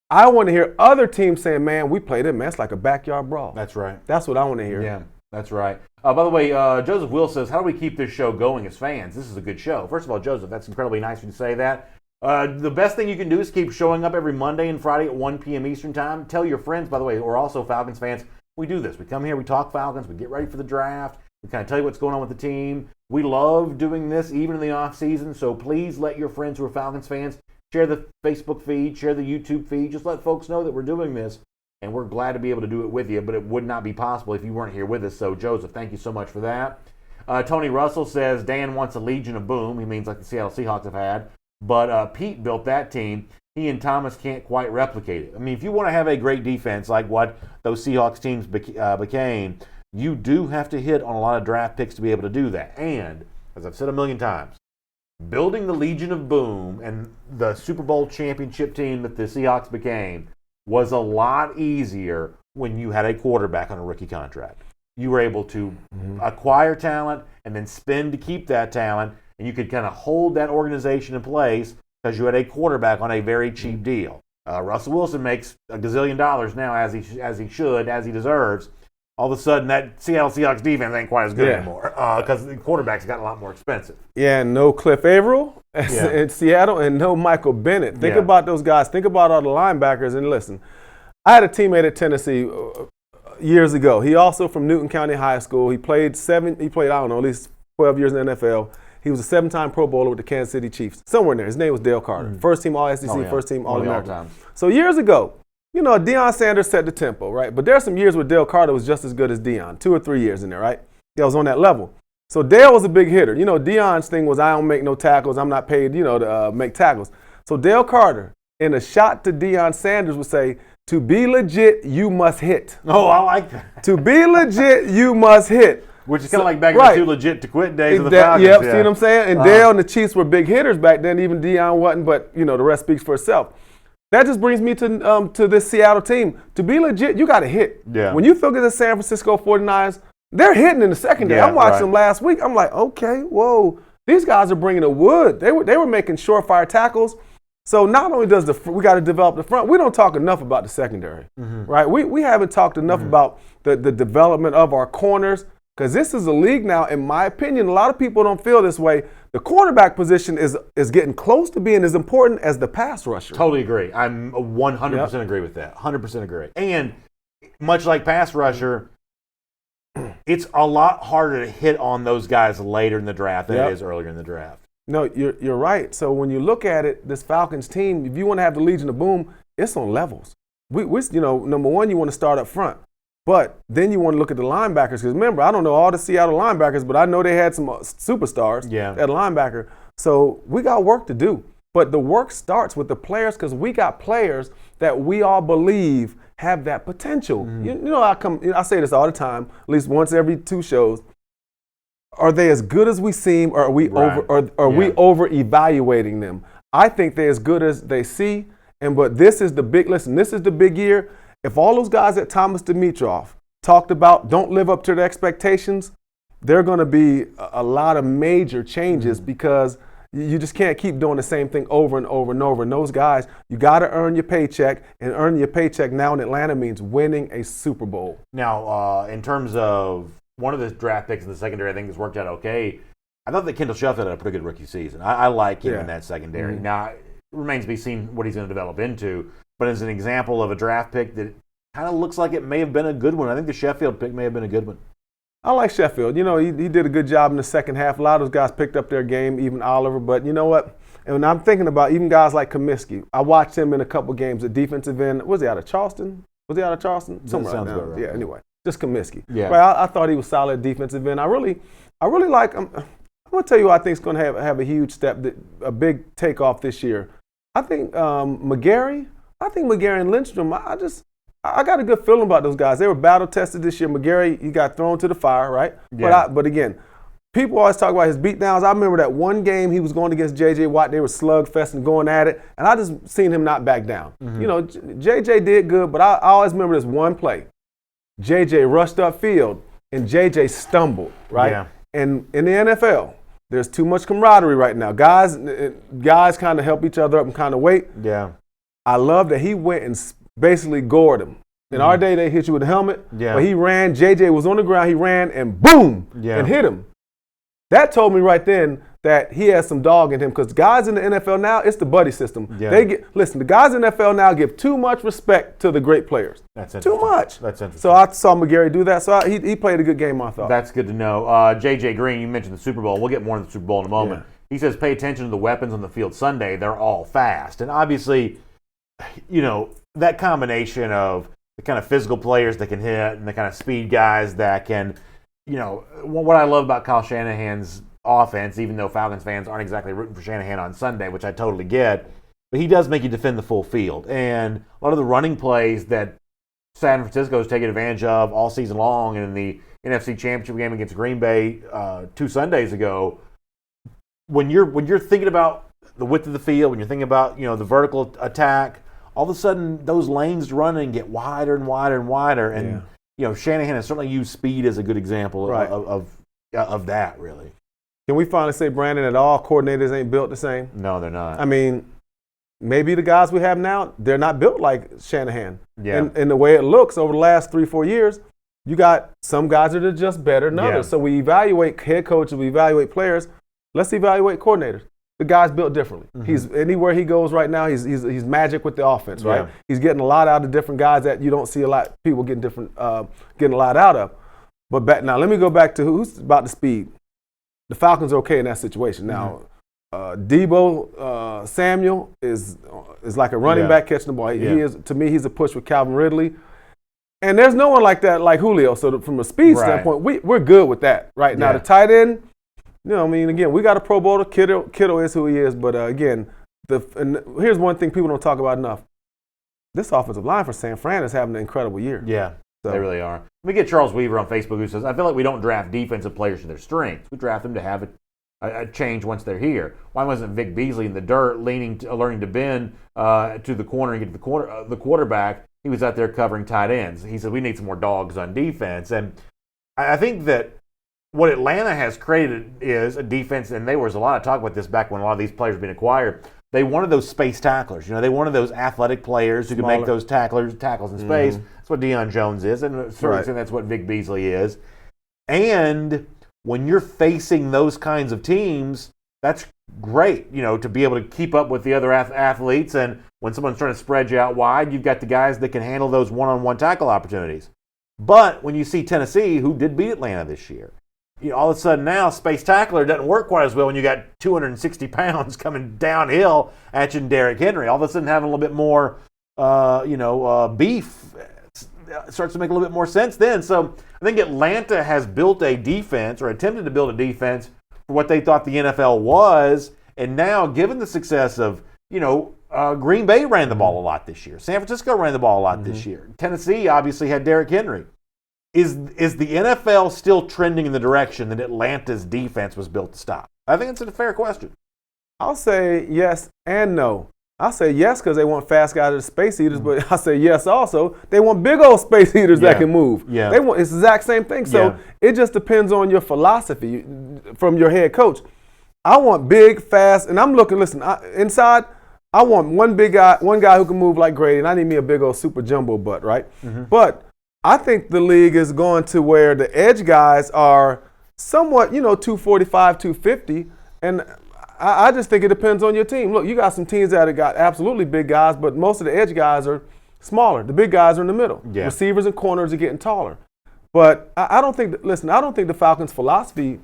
I want to hear other teams saying, man, we played it, man. It's like a backyard brawl. That's right. That's what I want to hear. Yeah, that's right. By the way, Joseph Will says, how do we keep this show going as fans? This is a good show. First of all, Joseph, that's incredibly nice of you to say that. The best thing you can do is keep showing up every Monday and Friday at 1 p.m. Eastern Time. Tell your friends, by the way, who are also Falcons fans, we do this. We come here, we talk Falcons, we get ready for the draft, we kind of tell you what's going on with the team. We love doing this even in the off season, so please let your friends who are Falcons fans share the Facebook feed, share the YouTube feed. Just let folks know that we're doing this, and we're glad to be able to do it with you, but it would not be possible if you weren't here with us. So, Joseph, thank you so much for that. Tony Russell says Dan wants a Legion of Boom. He means like the Seattle Seahawks have had. But Pete built that team. He and Thomas can't quite replicate it. I mean, if you want to have a great defense like what those Seahawks teams became, you do have to hit on a lot of draft picks to be able to do that. And, as I've said a million times, building the Legion of Boom and the Super Bowl championship team that the Seahawks became was a lot easier when you had a quarterback on a rookie contract. you were able to acquire talent and then spend to keep that talent, and you could kind of hold that organization in place because you had a quarterback on a very cheap deal. Russell Wilson makes a gazillion dollars now, as he should, as he deserves. All of a sudden, that Seattle Seahawks defense ain't quite as good anymore because the quarterback's gotten a lot more expensive. Yeah, and no Cliff Averill in Seattle and no Michael Bennett. Think about those guys. Think about all the linebackers. And listen, I had a teammate at Tennessee years ago. He also from Newton County High School. He played at least 12 years in the NFL. He was a 7-time Pro Bowler with the Kansas City Chiefs. Somewhere in there. His name was Dale Carter. First team All-SEC, first team All-American. So years ago, Deion Sanders set the tempo, right? But there are some years where Dale Carter was just as good as Deion, 2 or 3 years in there, right? That was on that level. So Dale was a big hitter. Deion's thing was I don't make no tackles. I'm not paid, to make tackles. So Dale Carter, in a shot to Deion Sanders, would say, to be legit, you must hit. Oh, I like that. To be legit, you must hit. Which is kind of like back in the too legit to quit days of the Falcons. Yep, see what I'm saying? And Dale and the Chiefs were big hitters back then. Even Deion wasn't, but, the rest speaks for itself. That just brings me to this Seattle team. To be legit, you got to hit. Yeah. When you look at the San Francisco 49ers, they're hitting in the secondary. I'm watching them last week. I'm like, okay, whoa. These guys are bringing the wood. They were making surefire tackles. So not only does we got to develop the front, we don't talk enough about the secondary, right? We haven't talked enough about the development of our corners. Because this is a league now, in my opinion, a lot of people don't feel this way. The cornerback position is getting close to being as important as the pass rusher. Totally agree. I'm 100% agree with that. 100% agree. And much like pass rusher, it's a lot harder to hit on those guys later in the draft than it is earlier in the draft. No, you're right. So when you look at it, this Falcons team, if you want to have the Legion of Boom, it's on levels. We number one, you want to start up front. But then you want to look at the linebackers because remember, I don't know all the Seattle linebackers, but I know they had some superstars at linebacker. So we got work to do. But the work starts with the players because we got players that we all believe have that potential. I say this all the time, at least once every 2 shows. Are they as good as we seem, or are we we over evaluating them? I think they're as good as they see. But this is the big year. If all those guys that Thomas Dimitroff talked about don't live up to their expectations, there are going to be a lot of major changes because you just can't keep doing the same thing over and over and over. And those guys, you got to earn your paycheck, and earning your paycheck now in Atlanta means winning a Super Bowl. Now, in terms of one of the draft picks in the secondary, I think it's worked out okay. I thought that Kendall Sheffield had a pretty good rookie season. I like him in that secondary. Now, it remains to be seen what he's going to develop into. But as an example of a draft pick that kind of looks like it may have been a good one, I think the Sheffield pick may have been a good one. I like Sheffield. He did a good job in the second half. A lot of those guys picked up their game, even Oliver. But you know what? And when I'm thinking about even guys like Comiskey, I watched him in a couple games at defensive end. Was he out of Charleston? Somewhere around there. Right. Yeah, anyway, just Comiskey. Yeah. Right, I thought he was solid at defensive end. I really like him. I'm going to tell you who I think is going to have a huge step, a big takeoff this year. I think McGarry and Lindstrom, I got a good feeling about those guys. They were battle tested this year. McGarry, he got thrown to the fire, right? Yeah. But again, people always talk about his beatdowns. I remember that one game he was going against J.J. Watt. They were slugfest and going at it, and I just seen him not back down. J.J. did good, but I always remember this one play. J.J. rushed upfield, and J.J. stumbled, right? Yeah. And in the NFL, there's too much camaraderie right now. Guys kind of help each other up and kind of wait. Yeah. I love that he went and basically gored him. In our day, they hit you with a helmet. Yeah. But he ran. JJ was on the ground. He ran and boom, and hit him. That told me right then that he has some dog in him because guys in the NFL now, it's the buddy system. Yeah. The guys in the NFL now give too much respect to the great players. That's interesting. Too much. That's interesting. So I saw McGarry do that. So he played a good game, I thought. That's good to know. J.J. Green, you mentioned the Super Bowl. We'll get more into the Super Bowl in a moment. Yeah. He says pay attention to the weapons on the field Sunday. They're all fast. And obviously, that combination of the kind of physical players that can hit and the kind of speed guys that can, what I love about Kyle Shanahan's offense, even though Falcons fans aren't exactly rooting for Shanahan on Sunday, which I totally get, but he does make you defend the full field. And a lot of the running plays that San Francisco is taking advantage of all season long and in the NFC Championship game against Green Bay 2 Sundays ago, when you're thinking about the width of the field, when you're thinking about the vertical attack, all of a sudden those lanes running get wider and wider and wider, and Shanahan has certainly used speed as a good example of that, really. Can we finally say, Brandon, that all coordinators ain't built the same? No, they're not. I mean, maybe the guys we have now, they're not built like Shanahan. Yeah. And the way it looks over the last 3-4 years, you got some guys that are just better than others. So we evaluate head coaches, we evaluate players. Let's evaluate coordinators. The guy's built differently. He's anywhere he goes right now. He's magic with the offense, right? Yeah. He's getting a lot out of different guys that you don't see a lot people getting a lot out of. But now let me go back to who's about the speed. The Falcons are okay in that situation. Now, Debo Samuel is like a running back catching the ball. He is, to me, he's a push with Calvin Ridley. And there's no one like that like Julio. So from a speed standpoint, we're good with that right now. The tight end, again, we got a Pro Bowler. Kittle is who he is. But again, here's one thing people don't talk about enough. This offensive line for San Fran is having an incredible year. Yeah, they really are. Let me get Charles Weaver on Facebook, who says, I feel like we don't draft defensive players to their strengths. We draft them to have a change once they're here. Why wasn't Vic Beasley in the dirt, learning to bend to the corner and get to the quarterback? He was out there covering tight ends. He said, we need some more dogs on defense. And I think that what Atlanta has created is a defense, and there was a lot of talk about this back when a lot of these players were being acquired. They wanted those space tacklers. They wanted those athletic players who could make those tackles in space. That's what Deion Jones is, and to a certain extent that's what Vic Beasley is. And when you're facing those kinds of teams, that's great, to be able to keep up with the other athletes. And when someone's trying to spread you out wide, you've got the guys that can handle those one-on-one tackle opportunities. But when you see Tennessee, who did beat Atlanta this year, all of a sudden now space tackler doesn't work quite as well when you got 260 pounds coming downhill at you and Derrick Henry. All of a sudden having a little bit more, beef starts to make a little bit more sense then. So I think Atlanta has built a defense, or attempted to build a defense, for what they thought the NFL was. And now, given the success of, Green Bay ran the ball a lot this year. San Francisco ran the ball a lot this year. Tennessee obviously had Derrick Henry. Is the NFL still trending in the direction that Atlanta's defense was built to stop? I think it's a fair question. I'll say yes and no. I'll say yes because they want fast guys that are space eaters, but I'll say yes also. They want big old space eaters that can move. Yeah. They want, it's the exact same thing. So it just depends on your philosophy from your head coach. I want big, fast, and I'm looking, inside, I want one guy who can move like Grady, and I need me a big old super jumbo butt, right? But I think the league is going to where the edge guys are somewhat, 245, 250, and I just think it depends on your team. Look, you got some teams that have got absolutely big guys, but most of the edge guys are smaller. The big guys are in the middle. Yeah. Receivers and corners are getting taller. But I don't think the Falcons' philosophy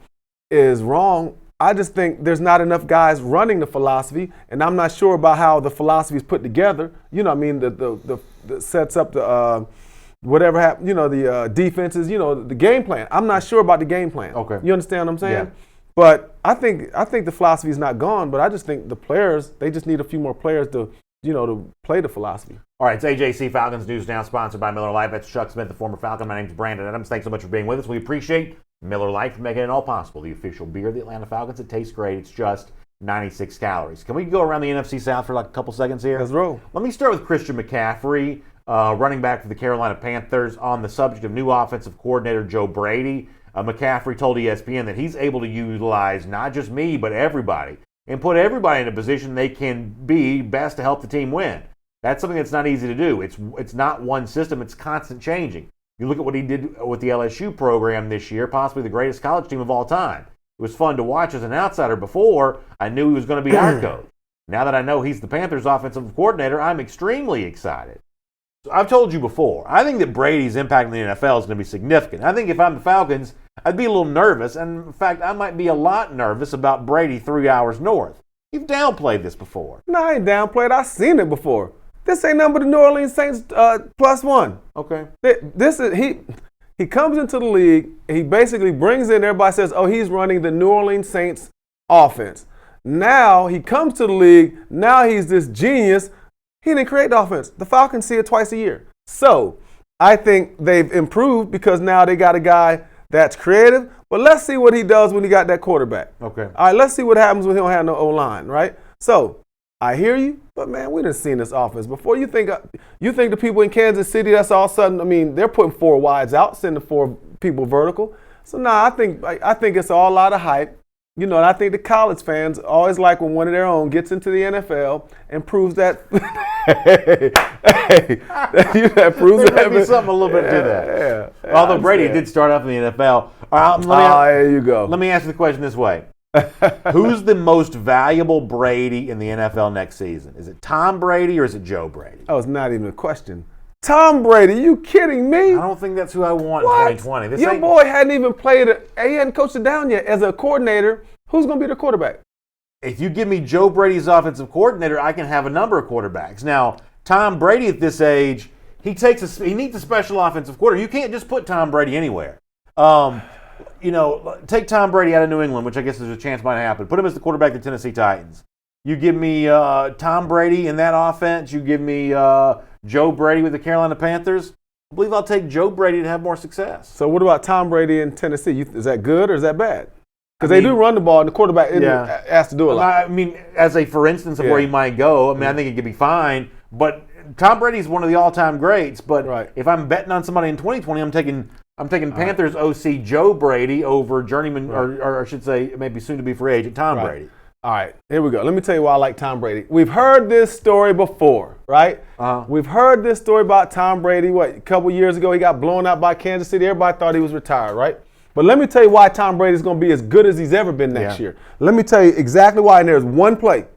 is wrong. I just think there's not enough guys running the philosophy, and I'm not sure about how the philosophy is put together. The sets up the whatever happened, the defenses, the game plan. I'm not sure about the game plan. Okay. You understand what I'm saying? Yeah. But I think the philosophy is not gone, but I just think the players, they just need a few more players to play the philosophy. All right, it's AJC Falcons News Now, sponsored by Miller Lite. That's Chuck Smith, the former Falcon. My name's Brandon Adams. Thanks so much for being with us. We appreciate Miller Lite for making it all possible. The official beer of the Atlanta Falcons. It tastes great. It's just 96 calories. Can we go around the NFC South for like a couple seconds here? Let's roll. Let me start with Christian McCaffrey, running back for the Carolina Panthers, on the subject of new offensive coordinator Joe Brady. McCaffrey told ESPN that he's able to utilize not just me, but everybody, and put everybody in a position they can be best to help the team win. That's something that's not easy to do. It's not one system. It's constant changing. You look at what he did with the LSU program this year, possibly the greatest college team of all time. It was fun to watch as an outsider before. I knew he was going to be our coach. Now that I know he's the Panthers' offensive coordinator, I'm extremely excited. So I've told you before, I think that Brady's impact in the NFL is going to be significant. I think if I'm the Falcons, I'd be a little nervous, and in fact, I might be a lot nervous about Brady 3 hours north. You've downplayed this before. No, I ain't downplayed. I've seen it before. This ain't nothing but the New Orleans Saints +1. Okay. This is he comes into the league. He basically brings in, everybody says, oh, he's running the New Orleans Saints offense. Now he comes to the league. Now he's this genius. He didn't create the offense. The Falcons see it twice a year. So I think they've improved because now they got a guy that's creative. But let's see what he does when he got that quarterback. Okay. All right, let's see what happens when he don't have no O-line, right? So I hear you. But, man, we done seen this offense before. You think the people in Kansas City, that's all of a sudden, I mean, they're putting 4 wides out, sending 4 people vertical. So, I think it's all a lot of hype. You know, and I think the college fans always like when one of their own gets into the NFL and proves that. that proves that. Maybe something a little bit to that. Yeah, although Brady did start off in the NFL. There you go. Let me ask the question this way. Who's the most valuable Brady in the NFL next season? Is it Tom Brady or is it Joe Brady? Oh, it's not even a question. Tom Brady, you kidding me? I don't think that's who I want in 2020. Your boy hadn't even played he hadn't coached it down yet. As a coordinator, who's going to be the quarterback? If you give me Joe Brady's offensive coordinator, I can have a number of quarterbacks. Now, Tom Brady at this age, he needs a special offensive coordinator. You can't just put Tom Brady anywhere. Take Tom Brady out of New England, which I guess there's a chance might happen. Put him as the quarterback of the Tennessee Titans. You give me Tom Brady in that offense. You give me Joe Brady with the Carolina Panthers. I believe I'll take Joe Brady to have more success. So what about Tom Brady in Tennessee? Is that good or is that bad? Because they do run the ball and the quarterback has to do a lot. I mean, as a for instance of where he might go, I mean, I think it could be fine. But Tom Brady's one of the all-time greats. But if I'm betting on somebody in 2020, I'm taking Panthers OC Joe Brady over journeyman, or I should say maybe soon-to-be free agent Tom Brady. All right, here we go. Let me tell you why I like Tom Brady. We've heard this story before, right? We've heard this story about Tom Brady, a couple years ago. He got blown out by Kansas City. Everybody thought he was retired, right? But let me tell you why Tom Brady's going to be as good as he's ever been next year. Let me tell you exactly why, and there's one play.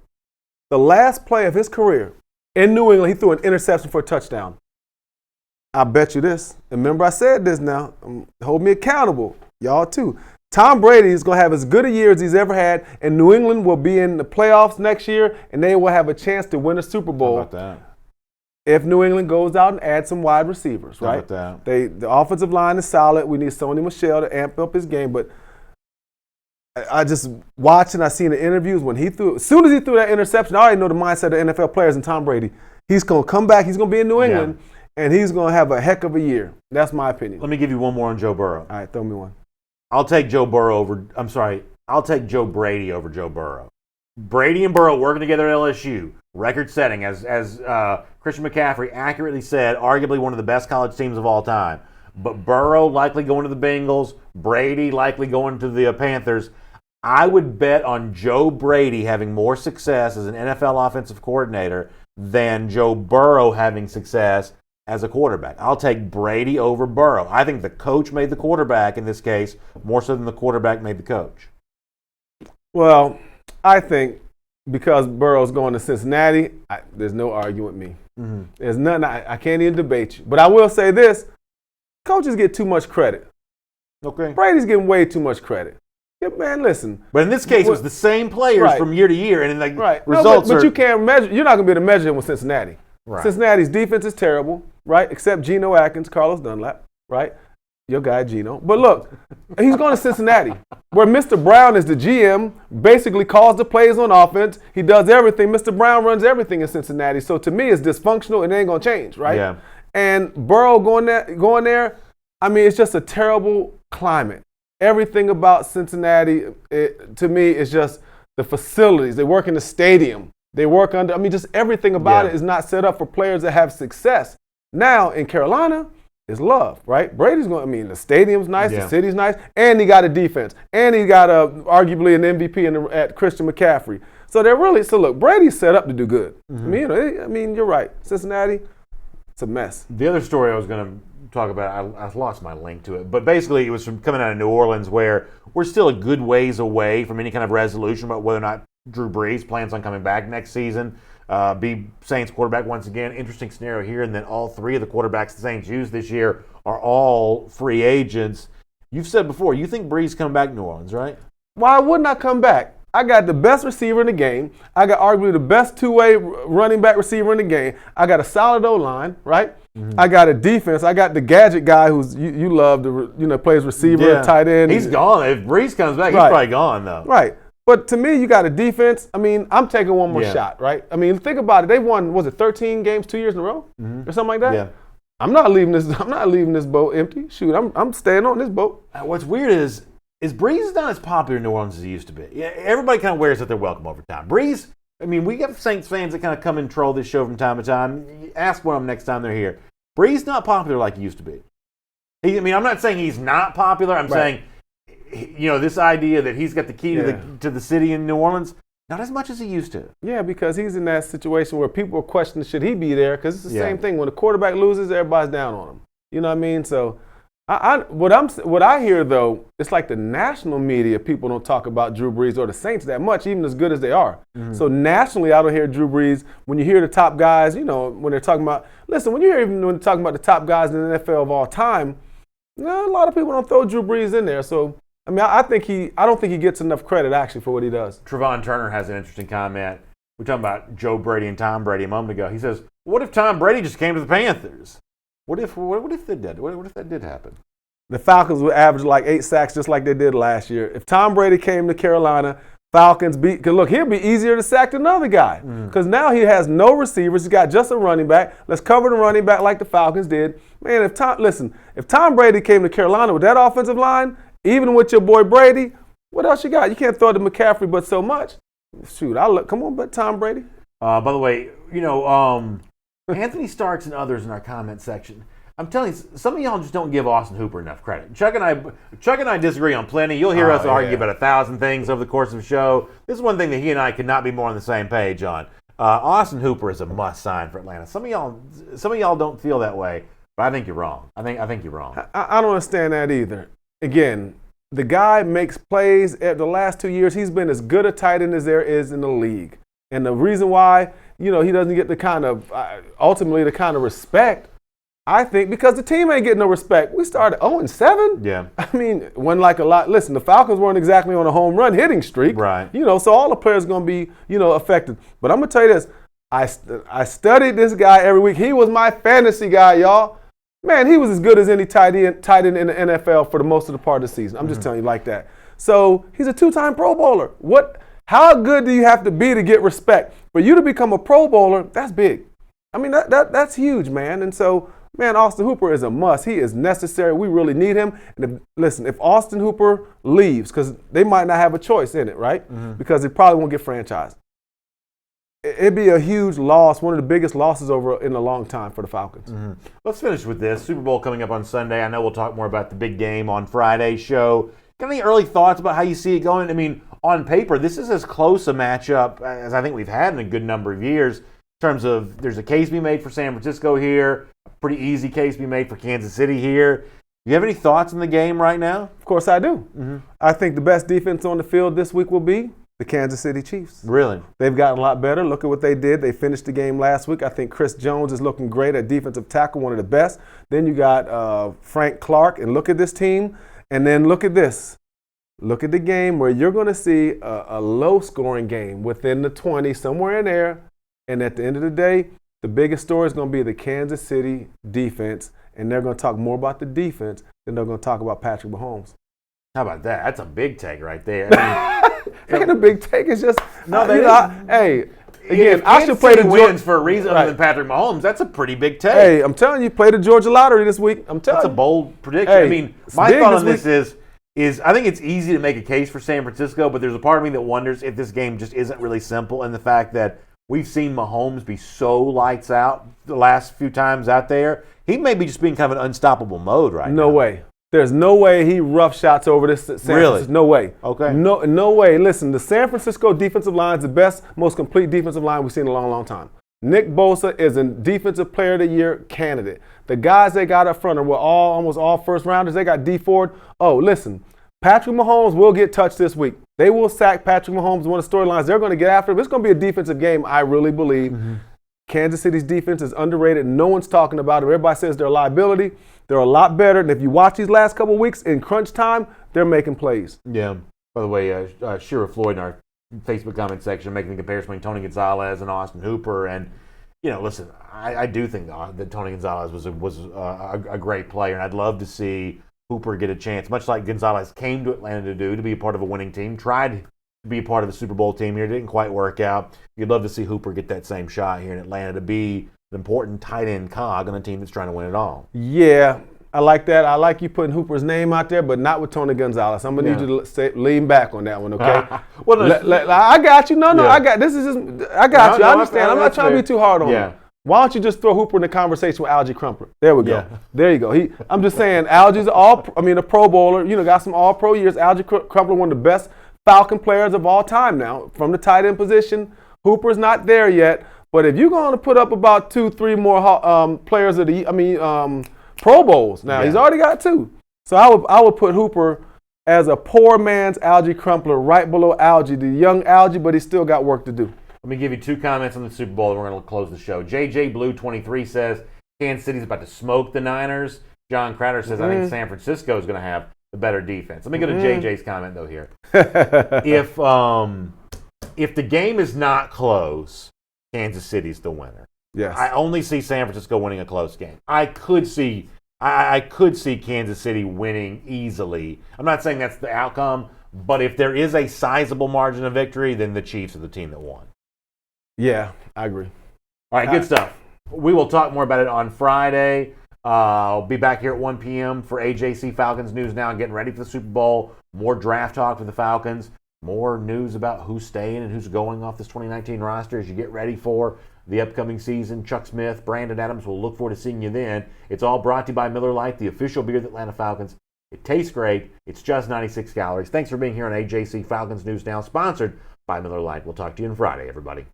The last play of his career in New England, he threw an interception for a touchdown. I bet you this. And remember I said this now. Hold me accountable. Y'all too. Tom Brady is going to have as good a year as he's ever had, and New England will be in the playoffs next year, and they will have a chance to win a Super Bowl. How about that? If New England goes out and adds some wide receivers, right? How about that? The offensive line is solid. We need Sony Michel to amp up his game, but I just watching, I seen the interviews when as soon as he threw that interception, I already know the mindset of NFL players and Tom Brady. He's going to come back. He's going to be in New England, and he's going to have a heck of a year. That's my opinion. Let me give you one more on Joe Burrow. All right, throw me one. I'll take Joe Brady over Joe Burrow. Brady and Burrow working together at LSU, record-setting, as Christian McCaffrey accurately said, arguably one of the best college teams of all time. But Burrow likely going to the Bengals, Brady likely going to the Panthers. I would bet on Joe Brady having more success as an NFL offensive coordinator than Joe Burrow having success as a quarterback. I'll take Brady over Burrow. I think the coach made the quarterback in this case more so than the quarterback made the coach. Well, I think because Burrow's going to Cincinnati, there's no arguing with me. Mm-hmm. There's nothing. I can't even debate you. But I will say this. Coaches get too much credit. Okay. Brady's getting way too much credit. Yeah, man, listen. But in this case, it was the same players from year to year. And results but you can't measure. You're not going to be able to measure it with Cincinnati. Right. Cincinnati's defense is terrible, right? Except Geno Atkins, Carlos Dunlap, right? Your guy, Geno. But look, he's going to Cincinnati, where Mr. Brown is the GM, basically calls the plays on offense. He does everything. Mr. Brown runs everything in Cincinnati. So to me, it's dysfunctional and it ain't going to change, right? Yeah. And Burrow going there, I mean, it's just a terrible climate. Everything about Cincinnati, to me, is just the facilities. They work in the stadium. They work under, just everything about it is not set up for players that have success. Now, in Carolina, it's love, right? Brady's going, the stadium's nice, the city's nice, and he got a defense. And he got arguably an MVP at Christian McCaffrey. So look, Brady's set up to do good. Mm-hmm. You're right. Cincinnati, it's a mess. The other story I was going to talk about, I lost my link to it, but basically it was from coming out of New Orleans, where we're still a good ways away from any kind of resolution about whether or not Drew Brees plans on coming back next season, be Saints quarterback once again. Interesting scenario here, and then all three of the quarterbacks the Saints used this year are all free agents. You've said before, you think Brees coming back to New Orleans, right? Why wouldn't I come back? I got the best receiver in the game. I got arguably the best two-way running back receiver in the game. I got a solid O-line, right? Mm-hmm. I got a defense. I got the gadget guy who's you love to plays receiver, tight end. He's gone. If Brees comes back, he's probably gone though. Right. But to me, you got a defense. I'm taking one more shot, right? Think about it. They won, 13 games 2 years in a row, or something like that? Yeah. I'm not leaving this boat empty. Shoot, I'm staying on this boat. What's weird is Brees not as popular in New Orleans as he used to be. Yeah, everybody kind of wears that they're welcome over time. Brees I mean, we have Saints fans that kind of come and troll this show from time to time. Ask one of them next time they're here. Brees not popular like he used to be. I'm not saying he's not popular. I'm saying, this idea that he's got the key to the city in New Orleans, not as much as he used to. Yeah, because he's in that situation where people are questioning, should he be there? Because it's the same thing. When the quarterback loses, everybody's down on him. You know what I mean? So what I hear, though, it's like the national media, people don't talk about Drew Brees or the Saints that much, even as good as they are. Mm-hmm. So nationally, I don't hear Drew Brees. When you hear the top guys, when they're talking about, when they're talking about the top guys in the NFL of all time, a lot of people don't throw Drew Brees in there. So, I don't think he gets enough credit, actually, for what he does. Trevon Turner has an interesting comment. We're talking about Joe Brady and Tom Brady a moment ago. He says, what if Tom Brady just came to the Panthers? What if they did? What if that did happen? The Falcons would average like 8 sacks just like they did last year. If Tom Brady came to Carolina, Falcons beat. Because look, he'll be easier to sack than another guy. Because now he has no receivers. He's got just a running back. Let's cover the running back like the Falcons did. Man, if Tom Brady came to Carolina with that offensive line, even with your boy Brady, what else you got? You can't throw to McCaffrey but so much. Shoot, come on, but Tom Brady. By the way, Anthony Starks and others in our comment section. I'm telling you, some of y'all just don't give Austin Hooper enough credit. Chuck and I disagree on plenty. You'll hear us argue about 1,000 things over the course of the show. This is one thing that he and I could not be more on the same page on. Austin Hooper is a must sign for Atlanta. Some of y'all don't feel that way, but I think you're wrong. I think you're wrong. I don't understand that either. Again, the guy makes plays. At the last 2 years, he's been as good a tight end as there is in the league. And the reason why, he doesn't get ultimately the kind of respect, I think, because the team ain't getting no respect. We started 0-7. Yeah. Wasn't like a lot. Listen, the Falcons weren't exactly on a home run hitting streak. Right. So all the players are going to be, affected. But I'm going to tell you this. I studied this guy every week. He was my fantasy guy, y'all. Man, he was as good as any tight end in the NFL for the most of the part of the season. I'm just telling you like that. So he's a 2-time Pro Bowler. How good do you have to be to get respect? For you to become a Pro Bowler, that's big. That's huge, man. And so, man, Austin Hooper is a must. He is necessary. We really need him. And if Austin Hooper leaves, because they might not have a choice in it, right? Mm-hmm. Because they probably won't get franchised. It'd be a huge loss, one of the biggest losses over in a long time for the Falcons. Mm-hmm. Let's finish with this. Super Bowl coming up on Sunday. I know we'll talk more about the big game on Friday's show. Got any early thoughts about how you see it going? On paper, this is as close a matchup as I think we've had in a good number of years in terms of there's a case to be made for San Francisco here, a pretty easy case to be made for Kansas City here. Do you have any thoughts on the game right now? Of course I do. Mm-hmm. I think the best defense on the field this week will be the Kansas City Chiefs. Really? They've gotten a lot better. Look at what they did. They finished the game last week. I think Chris Jones is looking great at defensive tackle, one of the best. Then you got Frank Clark, and look at this team. And then look at this. Look at the game where you're going to see a low-scoring game within the 20, somewhere in there. And at the end of the day, the biggest story is going to be the Kansas City defense, and they're going to talk more about the defense than they're going to talk about Patrick Mahomes. How about that? That's a big take right there. Ain't a big take. It's just hey. Again, I should play the wins for a reason other than Patrick Mahomes. That's a pretty big take. Hey, I'm telling you, play the Georgia lottery this week. That's a bold prediction. Hey, my thought on this is I think it's easy to make a case for San Francisco, but there's a part of me that wonders if this game just isn't really simple, and the fact that we've seen Mahomes be so lights out the last few times out there, he may be just being kind of an unstoppable mode right now. No way. There's no way he rough shots over this San Francisco. No way. Okay. No way. Listen, the San Francisco defensive line is the best, most complete defensive line we've seen in a long, long time. Nick Bosa is a Defensive Player of the Year candidate. The guys they got up front are almost all first-rounders. They got Dee Ford. Oh, listen, Patrick Mahomes will get touched this week. They will sack Patrick Mahomes. One of the storylines, they're going to get after him. It's going to be a defensive game, I really believe. Mm-hmm. Kansas City's defense is underrated. No one's talking about it. Everybody says they're a liability. They're a lot better. And if you watch these last couple of weeks in crunch time, they're making plays. Yeah. By the way, Shira Floyd in our Facebook comment section making the comparison between Tony Gonzalez and Austin Hooper. And, listen, I do think that Tony Gonzalez was a great player. And I'd love to see Hooper get a chance, much like Gonzalez came to Atlanta to be a part of a winning team, tried to be a part of a Super Bowl team here. Didn't quite work out. You'd love to see Hooper get that same shot here in Atlanta to be an important tight end cog on a team that's trying to win it all. Yeah, I like that. I like you putting Hooper's name out there, but not with Tony Gonzalez. I'm gonna need you to lean back on that one, okay? I got you. No, I got this. Is just I got you. I understand. I'm not trying to be too hard on you. Why don't you just throw Hooper in the conversation with Algie Crumpler? There we go. There you go. I'm just saying, Algie's a Pro Bowler. Got some All-Pro years. Algie Crumpler, one of the best Falcon players of all time now, from the tight end position. Hooper's not there yet, but if you're going to put up about 2-3 more players of the, Pro Bowls now, he's already got 2. So I would put Hooper as a poor man's Algie Crumpler, right below Algie, the young Algie, but he's still got work to do. Let me give you 2 comments on the Super Bowl, and we're going to close the show. JJ Blue 23 says Kansas City's about to smoke the Niners. John Crowder says I think San Francisco is going to have the better defense. Let me go to JJ's comment though here. If the game is not close, Kansas City's the winner. Yes. I only see San Francisco winning a close game. I could see Kansas City winning easily. I'm not saying that's the outcome, but if there is a sizable margin of victory, then the Chiefs are the team that won. Yeah, I agree. All right, good stuff. We will talk more about it on Friday. I'll be back here at 1 p.m. for AJC Falcons News Now, getting ready for the Super Bowl. More draft talk for the Falcons. More news about who's staying and who's going off this 2019 roster as you get ready for the upcoming season. Chuck Smith, Brandon Adams, we'll look forward to seeing you then. It's all brought to you by Miller Lite, the official beer of the Atlanta Falcons. It tastes great. It's just 96 calories. Thanks for being here on AJC Falcons News Now, sponsored by Miller Lite. We'll talk to you on Friday, everybody.